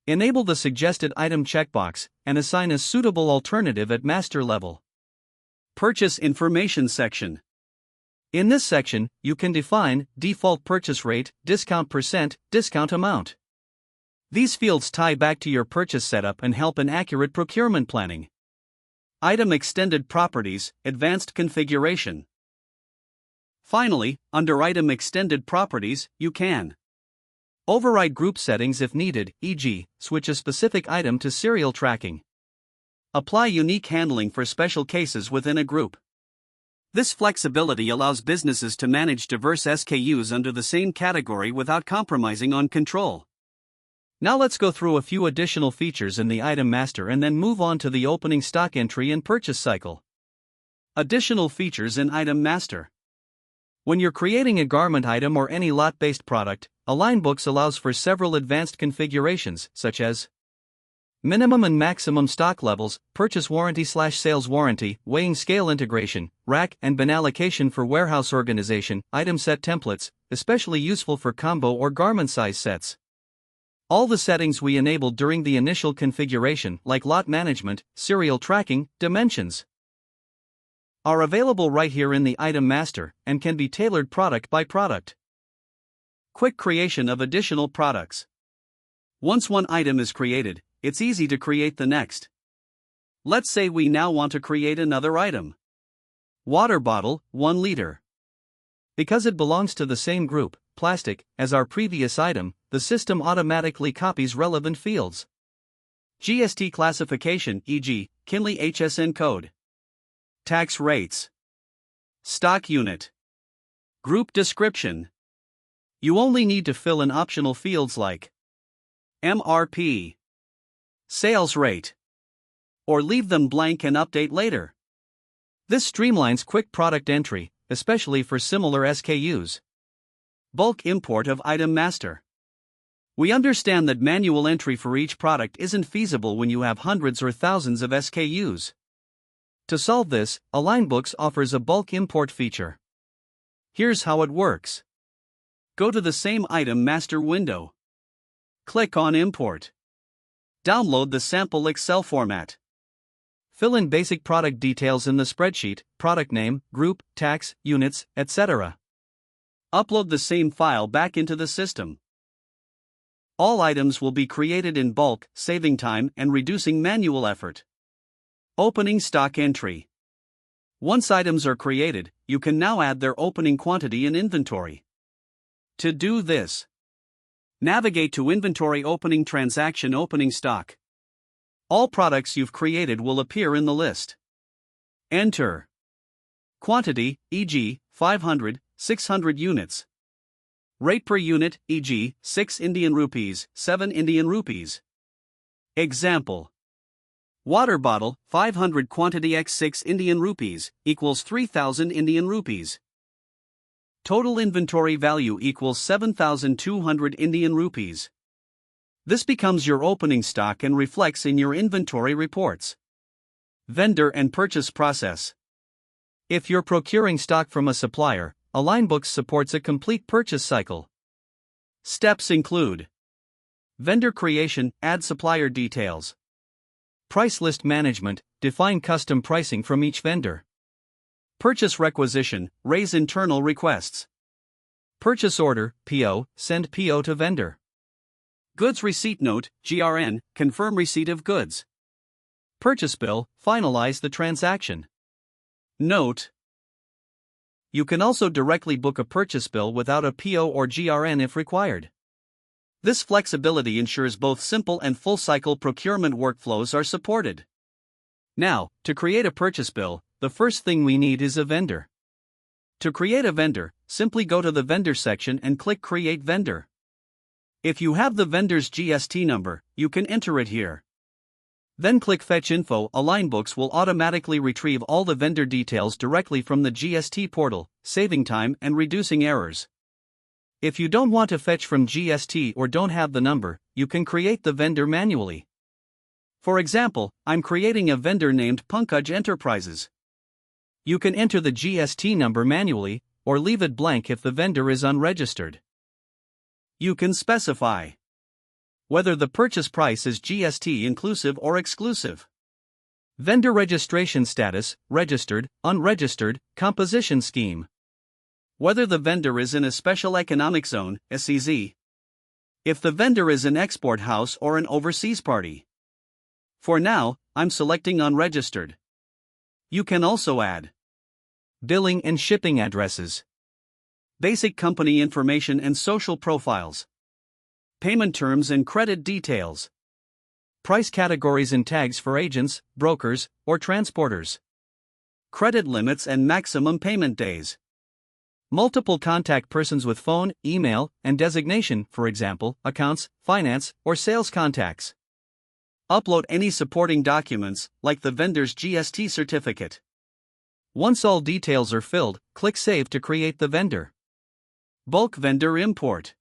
Enable the suggested item checkbox and assign a suitable alternative at master level. Purchase information section. In this section, you can define default purchase rate, discount percent, discount amount. These fields tie back to your purchase setup and help in accurate procurement planning. Item extended properties, advanced configuration. Finally, under item extended properties, you can override group settings if needed, e.g., switch a specific item to serial tracking. Apply unique handling for special cases within a group. This flexibility allows businesses to manage diverse SKUs under the same category without compromising on control. Now let's go through a few additional features in the item master and then move on to the opening stock entry and purchase cycle. Additional features in item master. When you're creating a garment item or any lot-based product, AlignBooks allows for several advanced configurations, such as minimum and maximum stock levels, purchase warranty/sales warranty, weighing scale integration, rack and bin allocation for warehouse organization, item set templates, especially useful for combo or garment size sets. All the settings we enabled during the initial configuration, like lot management, serial tracking, dimensions, are available right here in the item master and can be tailored product by product. Quick creation of additional products. Once one item is created, it's easy to create the next. Let's say we now want to create another item. Water bottle, 1 liter. Because it belongs to the same group, plastic, as our previous item, the system automatically copies relevant fields. GST classification, e.g., Kinley HSN code. Tax rates. Stock unit. Group description. You only need to fill in optional fields like MRP, sales rate, or leave them blank and update later. This streamlines quick product entry, especially for similar SKUs. Bulk import of item master. We understand that manual entry for each product isn't feasible when you have hundreds or thousands of SKUs. To solve this, AlignBooks offers a bulk import feature. Here's how it works. Go to the same item master window. Click on Import. Download the sample Excel format. Fill in basic product details in the spreadsheet, product name, group, tax, units, etc. Upload the same file back into the system. All items will be created in bulk, saving time and reducing manual effort. Opening stock entry. Once items are created, you can now add their opening quantity in inventory. To do this, navigate to Inventory Opening Transaction Opening Stock. All products you've created will appear in the list. Enter quantity, e.g., 500, 600 units. Rate per unit, e.g., 6 Indian rupees, 7 Indian rupees. Example: water bottle, 500 quantity x 6 Indian rupees, equals 3,000 Indian rupees. Total inventory value equals 7,200 Indian rupees. This becomes your opening stock and reflects in your inventory reports. Vendor and purchase process. If you're procuring stock from a supplier, AlignBooks supports a complete purchase cycle. Steps include vendor creation, add supplier details. Price list management, define custom pricing from each vendor. Purchase requisition, raise internal requests. Purchase order, PO, send PO to vendor. Goods receipt note, GRN, confirm receipt of goods. Purchase bill, finalize the transaction. Note: You can also directly book a purchase bill without a PO or GRN if required. This flexibility ensures both simple and full-cycle procurement workflows are supported. Now, to create a purchase bill, the first thing we need is a vendor. To create a vendor, simply go to the Vendor section and click Create Vendor. If you have the vendor's GST number, you can enter it here. Then click Fetch Info. AlignBooks will automatically retrieve all the vendor details directly from the GST portal, saving time and reducing errors. If you don't want to fetch from GST or don't have the number, you can create the vendor manually. For example, I'm creating a vendor named Pankaj Enterprises. You can enter the GST number manually, or leave it blank if the vendor is unregistered. You can specify whether the purchase price is GST inclusive or exclusive. Vendor registration status, registered, unregistered, composition scheme. Whether the vendor is in a special economic zone, SEZ. If the vendor is an export house or an overseas party. For now, I'm selecting unregistered. You can also add billing and shipping addresses, basic company information and social profiles, payment terms and credit details, price categories and tags for agents, brokers, or transporters, credit limits and maximum payment days, multiple contact persons with phone, email, and designation, for example, accounts, finance, or sales contacts. Upload any supporting documents, like the vendor's GST certificate. Once all details are filled, click Save to create the vendor. Bulk vendor import.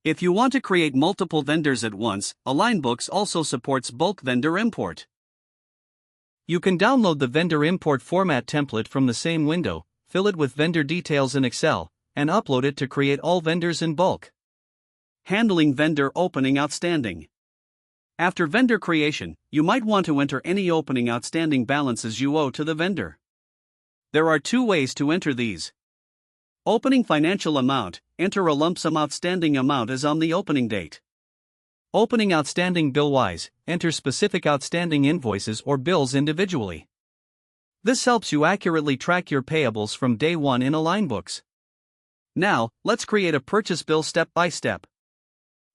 If you want to create multiple vendors at once, AlignBooks also supports bulk vendor import. You can download the vendor import format template from the same window, fill it with vendor details in Excel, and upload it to create all vendors in bulk. Handling vendor opening outstanding. After vendor creation, you might want to enter any opening outstanding balances you owe to the vendor. There are two ways to enter these. Opening financial amount, enter a lump sum outstanding amount as on the opening date. Opening outstanding bill-wise, enter specific outstanding invoices or bills individually. This helps you accurately track your payables from day one in AlignBooks. Now, let's create a purchase bill step by step.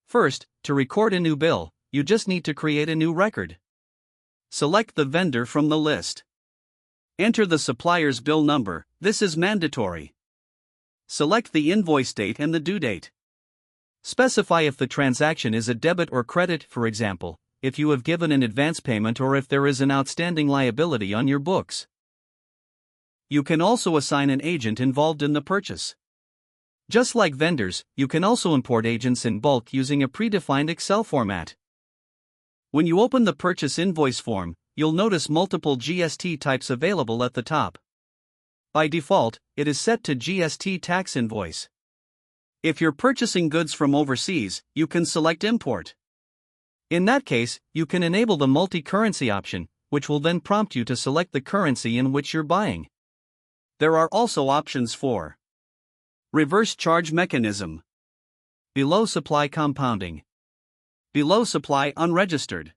First, to record a new bill, you just need to create a new record. Select the vendor from the list. Enter the supplier's bill number, this is mandatory. Select the invoice date and the due date. Specify if the transaction is a debit or credit, for example, if you have given an advance payment or if there is an outstanding liability on your books. You can also assign an agent involved in the purchase. Just like vendors, you can also import agents in bulk using a predefined Excel format. When you open the purchase invoice form, you'll notice multiple GST types available at the top. By default, it is set to GST tax invoice. If you're purchasing goods from overseas, you can select Import. In that case, you can enable the multi-currency option, which will then prompt you to select the currency in which you're buying. There are also options for reverse charge mechanism, below supply compounding, below supply unregistered,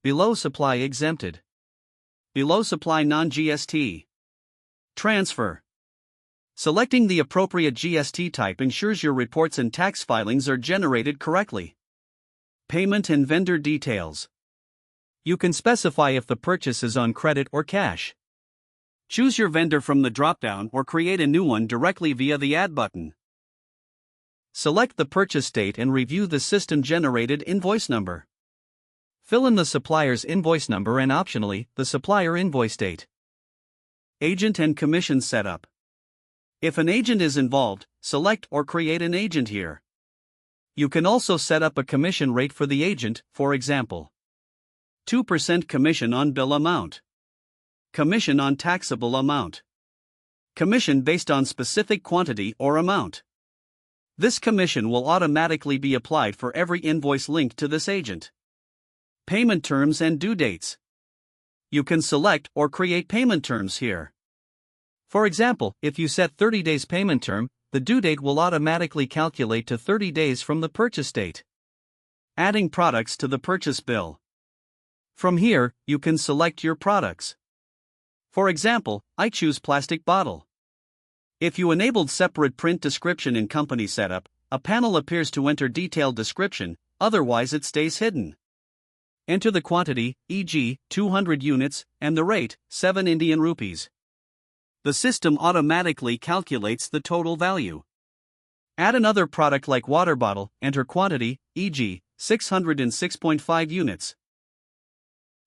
below supply exempted, below supply non-GST, transfer. Selecting the appropriate GST type ensures your reports and tax filings are generated correctly. Payment and vendor details. You can specify if the purchase is on credit or cash. Choose your vendor from the drop-down or create a new one directly via the Add button. Select the purchase date and review the system-generated invoice number. Fill in the supplier's invoice number and optionally, the supplier invoice date. Agent and commission setup. If an agent is involved, select or create an agent here. You can also set up a commission rate for the agent, for example, 2% commission on bill amount, commission on taxable amount, commission based on specific quantity or amount. This commission will automatically be applied for every invoice linked to this agent. Payment terms and due dates. You can select or create payment terms here. For example, if you set 30 days payment term, the due date will automatically calculate to 30 days from the purchase date. Adding products to the purchase bill. From here, you can select your products. For example, I choose plastic bottle. If you enabled separate print description in company setup, a panel appears to enter detailed description, otherwise it stays hidden. Enter the quantity, e.g., 200 units, and the rate, 7 Indian rupees. The system automatically calculates the total value. Add another product like water bottle, enter quantity, e.g., 606.5 units.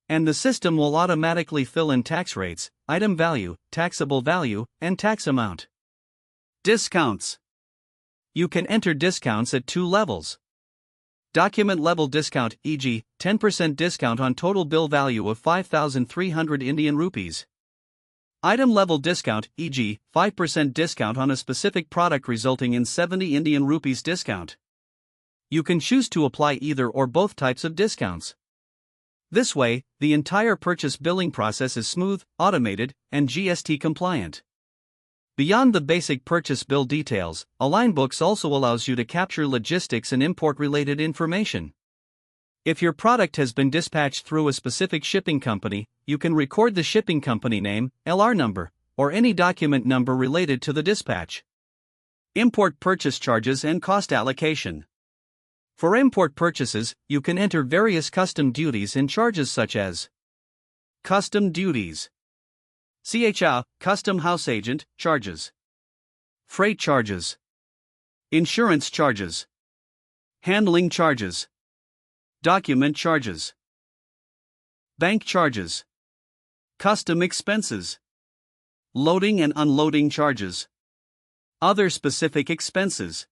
And the system will automatically fill in tax rates, item value, taxable value, and tax amount. Discounts. You can enter discounts at 2 levels. Document level discount, e.g., 10% discount on total bill value of 5,300 Indian rupees. Item level discount, e.g., 5% discount on a specific product resulting in 70 Indian rupees discount. You can choose to apply either or both types of discounts. This way, the entire purchase billing process is smooth, automated, and GST compliant. Beyond the basic purchase bill details, AlignBooks also allows you to capture logistics and import-related information. If your product has been dispatched through a specific shipping company, you can record the shipping company name, LR number, or any document number related to the dispatch. Import purchase charges and cost allocation. For import purchases, you can enter various custom duties and charges such as custom duties, CHA, Custom House Agent, charges, freight charges, insurance charges, handling charges, document charges, bank charges, custom expenses, loading and unloading charges, other specific expenses.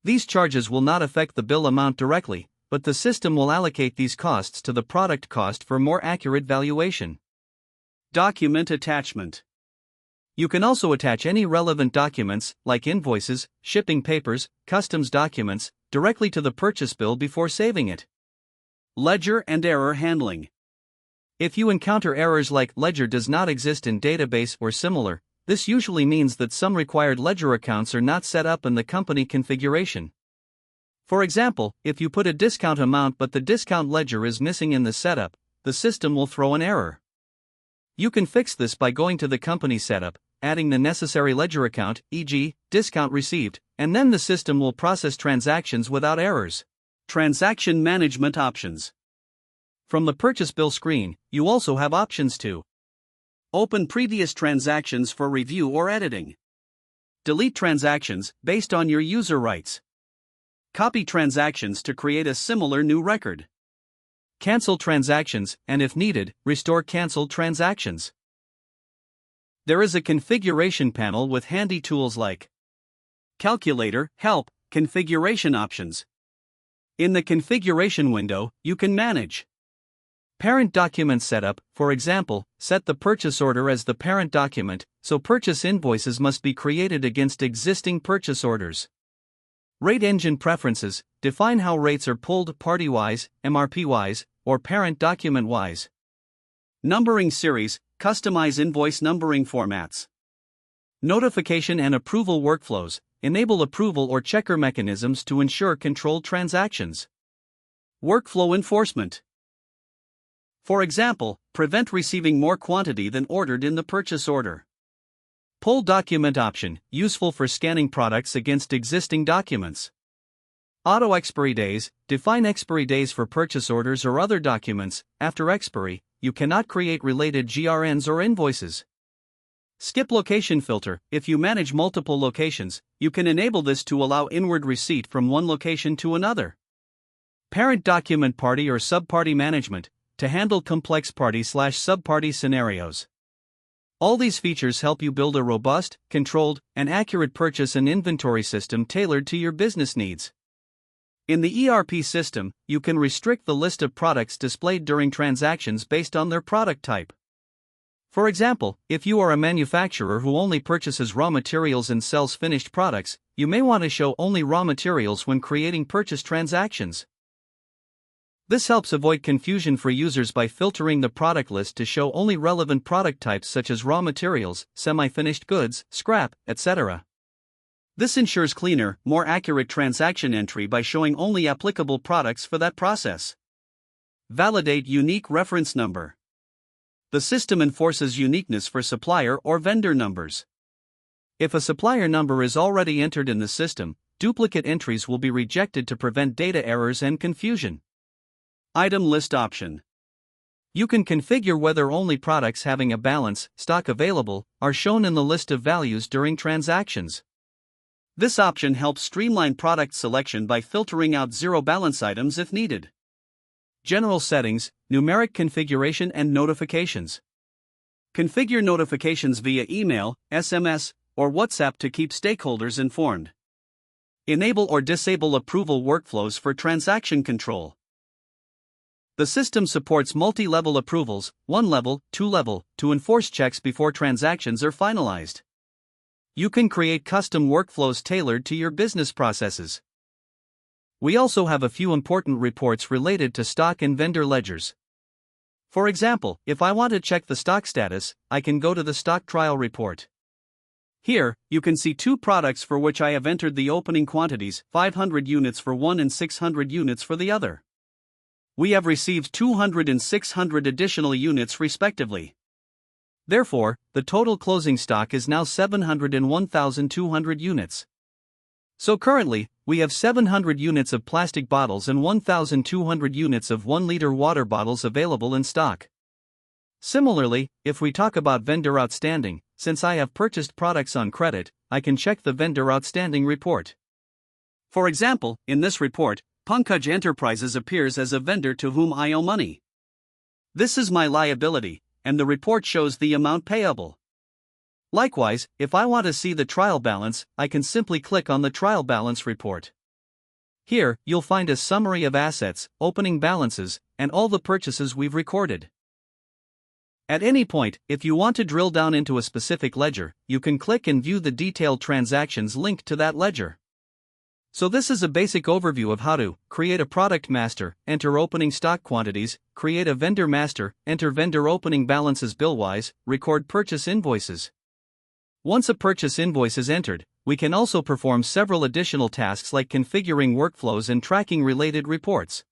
These charges will not affect the bill amount directly, but the system will allocate these costs to the product cost for more accurate valuation. Document attachment. You can also attach any relevant documents, like invoices, shipping papers, customs documents, directly to the purchase bill before saving it. Ledger and error handling. If you encounter errors like ledger does not exist in database or similar, this usually means that some required ledger accounts are not set up in the company configuration. For example, if you put a discount amount but the discount ledger is missing in the setup, the system will throw an error. You can fix this by going to the company setup, adding the necessary ledger account, e.g., discount received, and then the system will process transactions without errors. Transaction management options. From the purchase bill screen, you also have options to open previous transactions for review or editing, delete transactions based on your user rights, copy transactions to create a similar new record, cancel transactions, and if needed, restore canceled transactions. There is a configuration panel with handy tools like Calculator, Help, Configuration Options. In the configuration window, you can manage parent document setup, for example, set the purchase order as the parent document, so purchase invoices must be created against existing purchase orders. Rate engine preferences, define how rates are pulled party-wise, MRP-wise, or parent document-wise. Numbering series, customize invoice numbering formats. Notification and approval workflows, enable approval or checker mechanisms to ensure controlled transactions. Workflow enforcement. For example, prevent receiving more quantity than ordered in the purchase order. Pull document option, useful for scanning products against existing documents. Auto expiry days, define expiry days for purchase orders or other documents. After expiry, you cannot create related GRNs or invoices. Skip location filter, if you manage multiple locations, you can enable this to allow inward receipt from one location to another. Parent document party or subparty management, to handle complex party/subparty scenarios. All these features help you build a robust, controlled, and accurate purchase and inventory system tailored to your business needs. In the ERP system, you can restrict the list of products displayed during transactions based on their product type. For example, if you are a manufacturer who only purchases raw materials and sells finished products, you may want to show only raw materials when creating purchase transactions. This helps avoid confusion for users by filtering the product list to show only relevant product types such as raw materials, semi-finished goods, scrap, etc. This ensures cleaner, more accurate transaction entry by showing only applicable products for that process. Validate unique reference number. The system enforces uniqueness for supplier or vendor numbers. If a supplier number is already entered in the system, duplicate entries will be rejected to prevent data errors and confusion. Item list option. You can configure whether only products having a balance stock available are shown in the list of values during transactions. This option helps streamline product selection by filtering out zero balance items if needed. General settings, numeric configuration and notifications. Configure notifications via email, SMS, or WhatsApp to keep stakeholders informed. Enable or disable approval workflows for transaction control. The system supports multi-level approvals, 1-level, 2-level, to enforce checks before transactions are finalized. You can create custom workflows tailored to your business processes. We also have a few important reports related to stock and vendor ledgers. For example, if I want to check the stock status, I can go to the stock trial report. Here, you can see two products for which I have entered the opening quantities, 500 units for one and 600 units for the other. We have received 200 and 600 additional units respectively. Therefore, the total closing stock is now 701,200 units. So currently, we have 700 units of plastic bottles and 1,200 units of 1-liter water bottles available in stock. Similarly, if we talk about vendor outstanding, since I have purchased products on credit, I can check the vendor outstanding report. For example, in this report, Pankaj Enterprises appears as a vendor to whom I owe money. This is my liability, and the report shows the amount payable. Likewise, if I want to see the trial balance, I can simply click on the trial balance report. Here, you'll find a summary of assets, opening balances, and all the purchases we've recorded. At any point, if you want to drill down into a specific ledger, you can click and view the detailed transactions linked to that ledger. So this is a basic overview of how to create a product master, enter opening stock quantities, create a vendor master, enter vendor opening balances billwise, record purchase invoices. Once a purchase invoice is entered, we can also perform several additional tasks like configuring workflows and tracking related reports.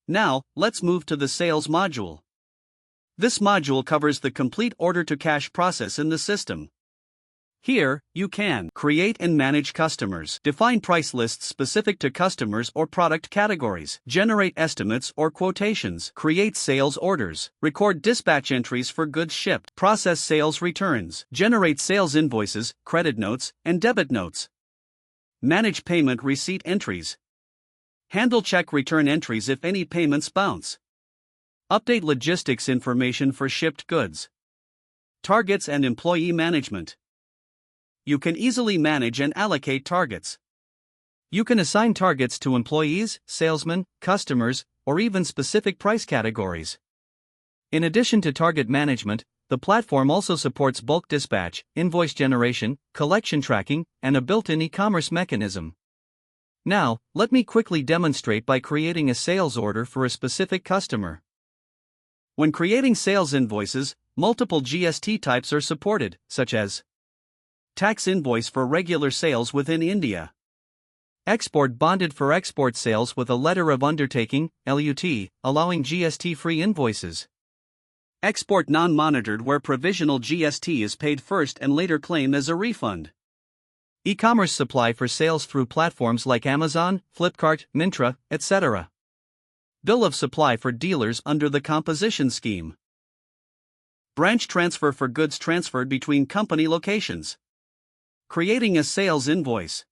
Now, let's move to the sales module. This module covers the complete order-to-cash process in the system. Here, you can create and manage customers, define price lists specific to customers or product categories, generate estimates or quotations, create sales orders, record dispatch entries for goods shipped, process sales returns, generate sales invoices, credit notes, and debit notes, manage payment receipt entries, handle check return entries if any payments bounce, update logistics information for shipped goods, targets and employee management. You can easily manage and allocate targets. You can assign targets to employees, salesmen, customers, or even specific price categories. In addition to target management, the platform also supports bulk dispatch, invoice generation, collection tracking, and a built-in e-commerce mechanism. Now, let me quickly demonstrate by creating a sales order for a specific customer. When creating sales invoices, multiple GST types are supported, such as tax invoice for regular sales within India, export bonded for export sales with a letter of undertaking, LUT, allowing GST-free invoices, export non-monitored where provisional GST is paid first and later claimed as a refund, e-commerce supply for sales through platforms like Amazon, Flipkart, Myntra, etc. Bill of supply for dealers under the composition scheme, branch transfer for goods transferred between company locations, creating a sales invoice.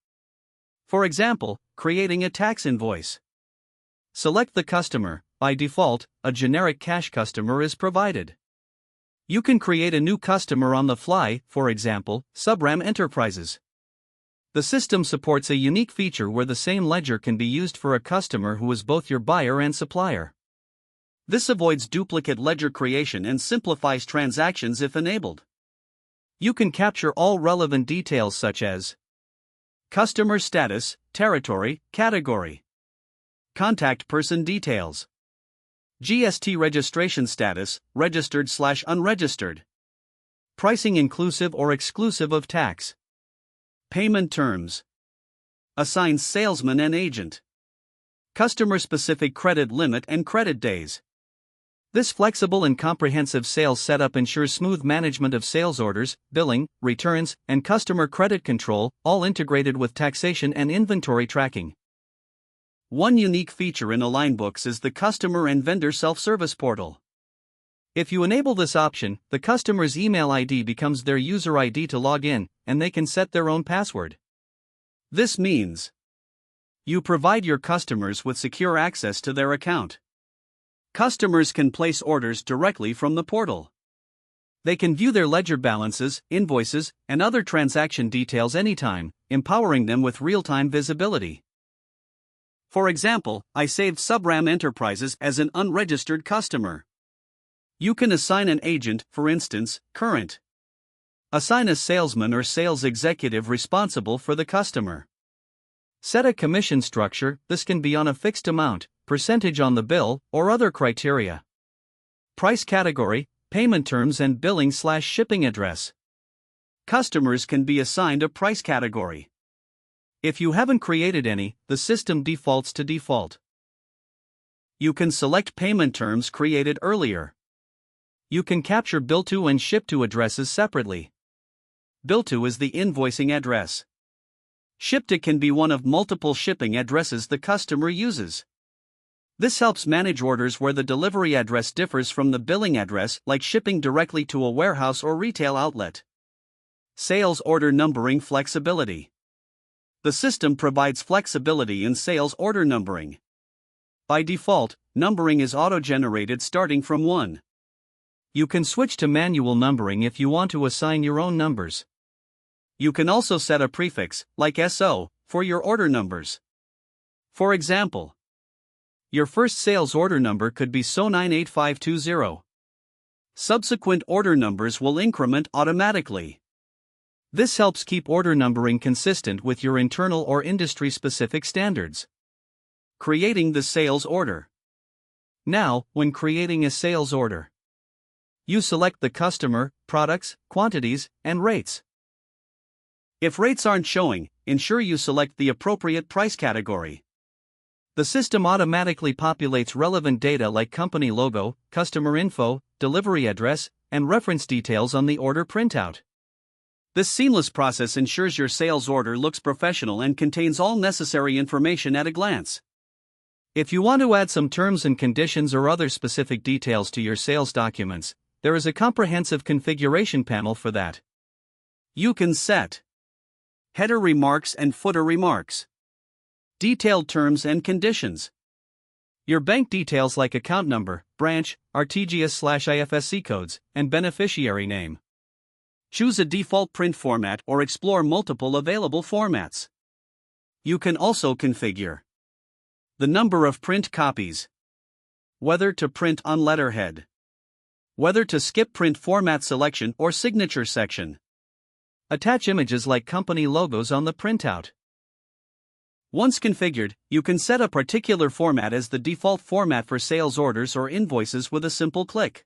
For example, creating a tax invoice. Select the customer. By default, a generic cash customer is provided. You can create a new customer on the fly, for example, Subram Enterprises. The system supports a unique feature where the same ledger can be used for a customer who is both your buyer and supplier. This avoids duplicate ledger creation and simplifies transactions if enabled. You can capture all relevant details such as customer status, territory, category, contact person details, GST registration status, registered/unregistered, pricing inclusive or exclusive of tax, payment terms, assign salesman and agent, customer-specific credit limit and credit days, This flexible and comprehensive sales setup ensures smooth management of sales orders, billing, returns, and customer credit control, all integrated with taxation and inventory tracking. One unique feature in AlignBooks is the customer and vendor self-service portal. If you enable this option, the customer's email ID becomes their user ID to log in, and they can set their own password. This means you provide your customers with secure access to their account. Customers can place orders directly from the portal. They can view their ledger balances, invoices, and other transaction details anytime, empowering them with real-time visibility. For example, I saved Subram Enterprises as an unregistered customer. You can assign an agent, for instance, current. Assign a salesman or sales executive responsible for the customer. Set a commission structure. This can be on a fixed amount, percentage on the bill, or other criteria. Price category, payment terms, and billing/shipping address. Customers can be assigned a price category. If you haven't created any, the system defaults to default. You can select payment terms created earlier. You can capture bill to and ship to addresses separately. Bill to is the invoicing address. Ship to can be one of multiple shipping addresses the customer uses. This helps manage orders where the delivery address differs from the billing address, like shipping directly to a warehouse or retail outlet. Sales order numbering flexibility. The system provides flexibility in sales order numbering. By default, numbering is auto-generated starting from 1. You can switch to manual numbering if you want to assign your own numbers. You can also set a prefix, like SO, for your order numbers. For example, your first sales order number could be SO98520. Subsequent order numbers will increment automatically. This helps keep order numbering consistent with your internal or industry-specific standards. Creating the sales order. Now, when creating a sales order, you select the customer, products, quantities, and rates. If rates aren't showing, ensure you select the appropriate price category. The system automatically populates relevant data like company logo, customer info, delivery address, and reference details on the order printout. This seamless process ensures your sales order looks professional and contains all necessary information at a glance. If you want to add some terms and conditions or other specific details to your sales documents, there is a comprehensive configuration panel for that. You can set header remarks and footer remarks, detailed terms and conditions, your bank details like account number, branch, RTGS/IFSC codes, and beneficiary name. Choose a default print format or explore multiple available formats. You can also configure the number of print copies, whether to print on letterhead, whether to skip print format selection or signature section. Attach images like company logos on the printout. Once configured, you can set a particular format as the default format for sales orders or invoices with a simple click.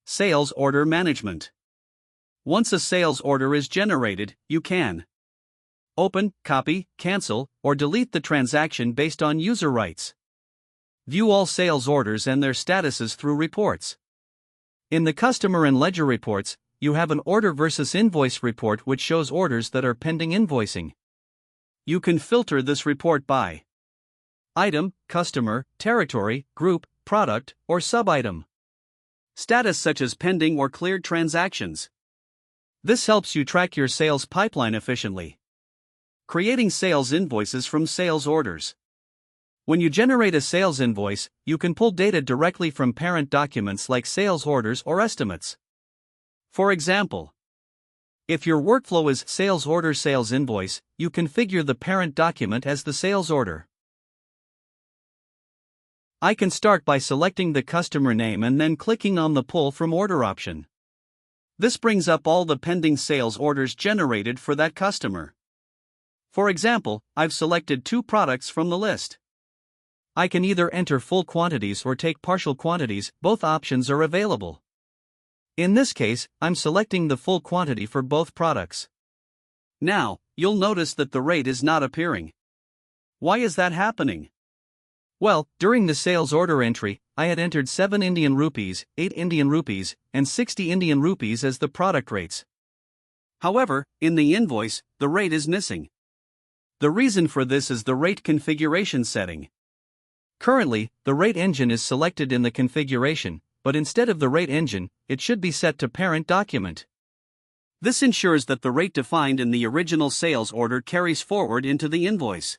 Sales order management. Once a sales order is generated, you can open, copy, cancel, or delete the transaction based on user rights. View all sales orders and their statuses through reports. In the customer and ledger reports, you have an order versus invoice report which shows orders that are pending invoicing. You can filter this report by item, customer, territory, group, product, or sub-item. Status such as pending or cleared transactions. This helps you track your sales pipeline efficiently. Creating sales invoices from sales orders. When you generate a sales invoice, you can pull data directly from parent documents like sales orders or estimates. For example, if your workflow is sales order sales invoice, you configure the parent document as the sales order. I can start by selecting the customer name and then clicking on the Pull from Order option. This brings up all the pending sales orders generated for that customer. For example, I've selected 2 products from the list. I can either enter full quantities or take partial quantities, both options are available. In this case, I'm selecting the full quantity for both products. Now, you'll notice that the rate is not appearing. Why is that happening? Well, during the sales order entry, I had entered 7 Indian rupees, 8 Indian rupees, and 60 Indian rupees as the product rates. However, in the invoice, the rate is missing. The reason for this is the rate configuration setting. Currently, the rate engine is selected in the configuration, but instead of the rate engine, it should be set to parent document. This ensures that the rate defined in the original sales order carries forward into the invoice.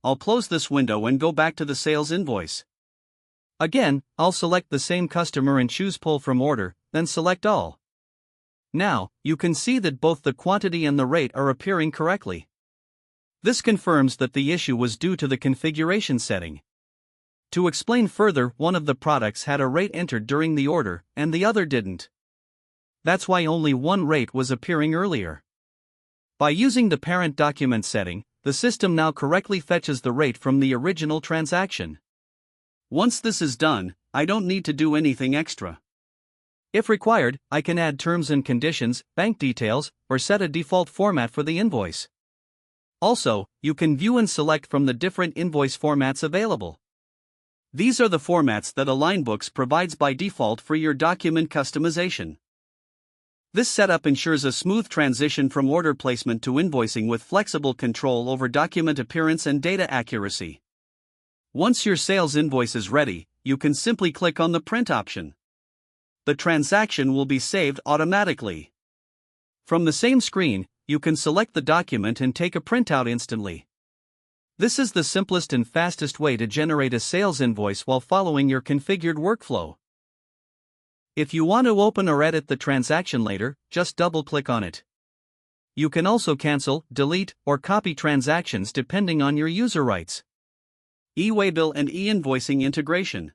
I'll close this window and go back to the sales invoice. Again, I'll select the same customer and choose Pull from Order, then select All. Now, you can see that both the quantity and the rate are appearing correctly. This confirms that the issue was due to the configuration setting. To explain further, one of the products had a rate entered during the order, and the other didn't. That's why only one rate was appearing earlier. By using the parent document setting, the system now correctly fetches the rate from the original transaction. Once this is done, I don't need to do anything extra. If required, I can add terms and conditions, bank details, or set a default format for the invoice. Also, you can view and select from the different invoice formats available. These are the formats that AlignBooks provides by default for your document customization. This setup ensures a smooth transition from order placement to invoicing with flexible control over document appearance and data accuracy. Once your sales invoice is ready, you can simply click on the print option. The transaction will be saved automatically. From the same screen, you can select the document and take a printout instantly. This is the simplest and fastest way to generate a sales invoice while following your configured workflow. If you want to open or edit the transaction later, just double-click on it. You can also cancel, delete, or copy transactions depending on your user rights. E-waybill and e-invoicing integration.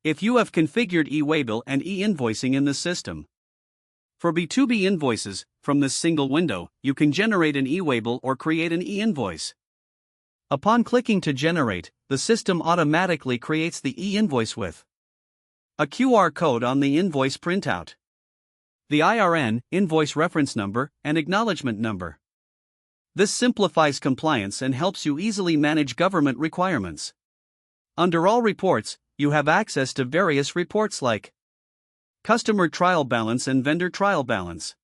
If you have configured e-waybill and e-invoicing in the system. For B2B invoices, from this single window, you can generate an e-waybill or create an e-invoice. Upon clicking to generate, the system automatically creates the e-invoice with a QR code on the invoice printout, the IRN, invoice reference number, and acknowledgement number. This simplifies compliance and helps you easily manage government requirements. Under All Reports, you have access to various reports like Customer Trial Balance and Vendor Trial Balance,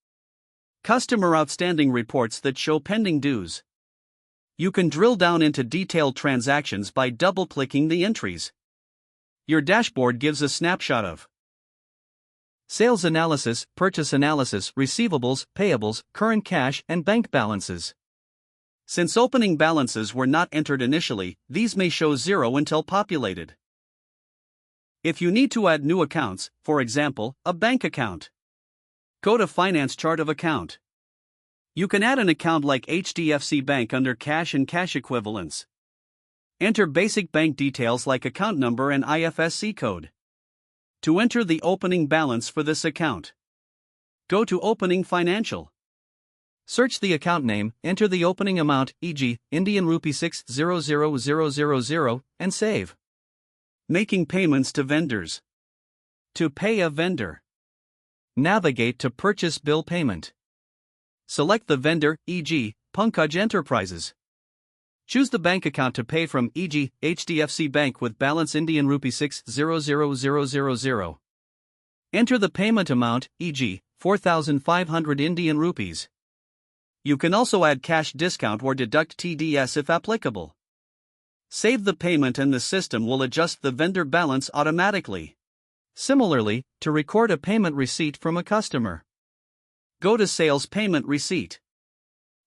Customer Outstanding reports that show pending dues. You can drill down into detailed transactions by double-clicking the entries. Your dashboard gives a snapshot of sales analysis, purchase analysis, receivables, payables, current cash, and bank balances. Since opening balances were not entered initially, these may show 0 until populated. If you need to add new accounts, for example, a bank account, go to Finance Chart of Account. You can add an account like HDFC Bank under Cash and Cash Equivalents. Enter basic bank details like account number and IFSC code. To enter the opening balance for this account, go to Opening Financial. Search the account name, enter the opening amount, e.g., Indian rupee 600000, and save. Making payments to vendors. To pay a vendor, navigate to Purchase Bill Payment. Select the vendor, e.g., Pankaj Enterprises. Choose the bank account to pay from, e.g., HDFC Bank with balance Indian rupee 600000. Enter the payment amount, e.g., 4,500 Indian rupees. You can also add cash discount or deduct TDS if applicable. Save the payment and the system will adjust the vendor balance automatically. Similarly, to record a payment receipt from a customer, go to Sales Payment Receipt.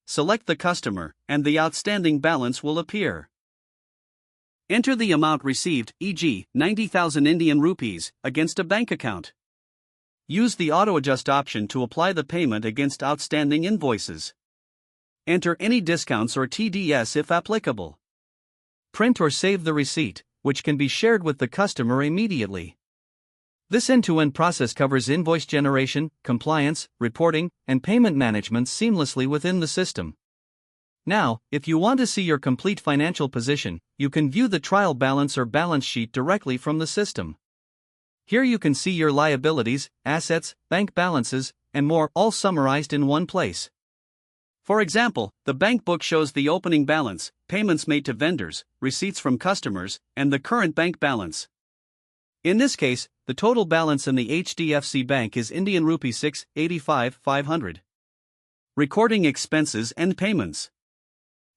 Select the customer, and the outstanding balance will appear. Enter the amount received, e.g., 90,000 Indian rupees, against a bank account. Use the Auto Adjust option to apply the payment against outstanding invoices. Enter any discounts or TDS if applicable. Print or save the receipt, which can be shared with the customer immediately. This end-to-end process covers invoice generation, compliance, reporting, and payment management seamlessly within the system. Now, if you want to see your complete financial position, you can view the trial balance or balance sheet directly from the system. Here you can see your liabilities, assets, bank balances, and more, all summarized in one place. For example, the bank book shows the opening balance, payments made to vendors, receipts from customers, and the current bank balance. In this case, the total balance in the HDFC Bank is Indian rupee 685,500. Recording expenses and payments.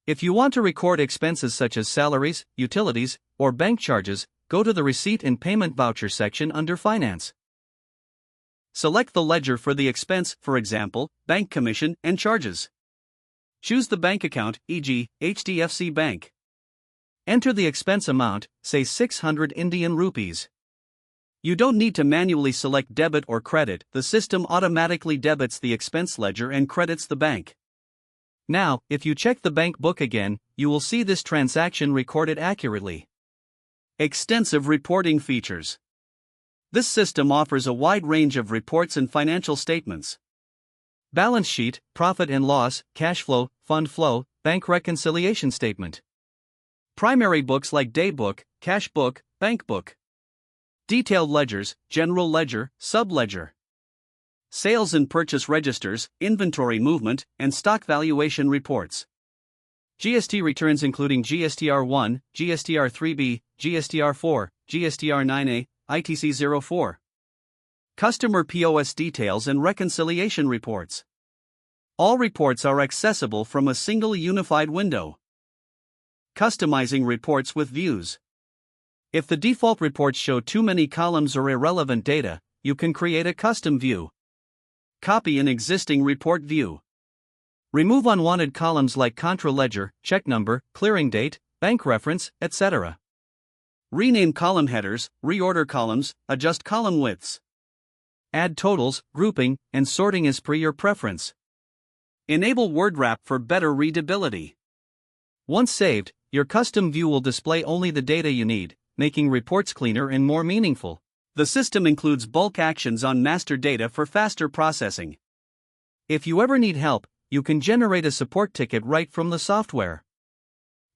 If you want to record expenses such as salaries, utilities, or bank charges, go to the Receipt and Payment Voucher section under Finance. Select the ledger for the expense, for example, bank commission and charges. Choose the bank account, e.g., HDFC Bank. Enter the expense amount, say 600 Indian rupees. You don't need to manually select debit or credit, the system automatically debits the expense ledger and credits the bank. Now, if you check the bank book again, you will see this transaction recorded accurately. Extensive reporting features. This system offers a wide range of reports and financial statements. Balance sheet, profit and loss, cash flow, fund flow, bank reconciliation statement. Primary books like day book, cash book, bank book. Detailed ledgers, general ledger, sub-ledger. Sales and purchase registers, inventory movement, and stock valuation reports. GST returns including GSTR1, GSTR3B, GSTR4, GSTR9A, ITC04. Customer POS details and reconciliation reports. All reports are accessible from a single unified window. Customizing reports with views. If the default reports show too many columns or irrelevant data, you can create a custom view. Copy an existing report view. Remove unwanted columns like contra ledger, check number, clearing date, bank reference, etc. Rename column headers, reorder columns, adjust column widths. Add totals, grouping, and sorting as per your preference. Enable word wrap for better readability. Once saved, your custom view will display only the data you need, making reports cleaner and more meaningful. The system includes bulk actions on master data for faster processing. If you ever need help, you can generate a support ticket right from the software.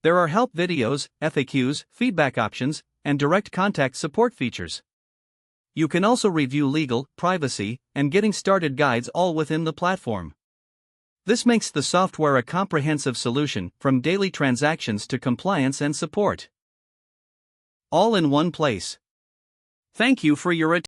There are help videos, FAQs, feedback options, and direct contact support features. You can also review legal, privacy, and getting started guides all within the platform. This makes the software a comprehensive solution, from daily transactions to compliance and support. All in one place. Thank you for your attention.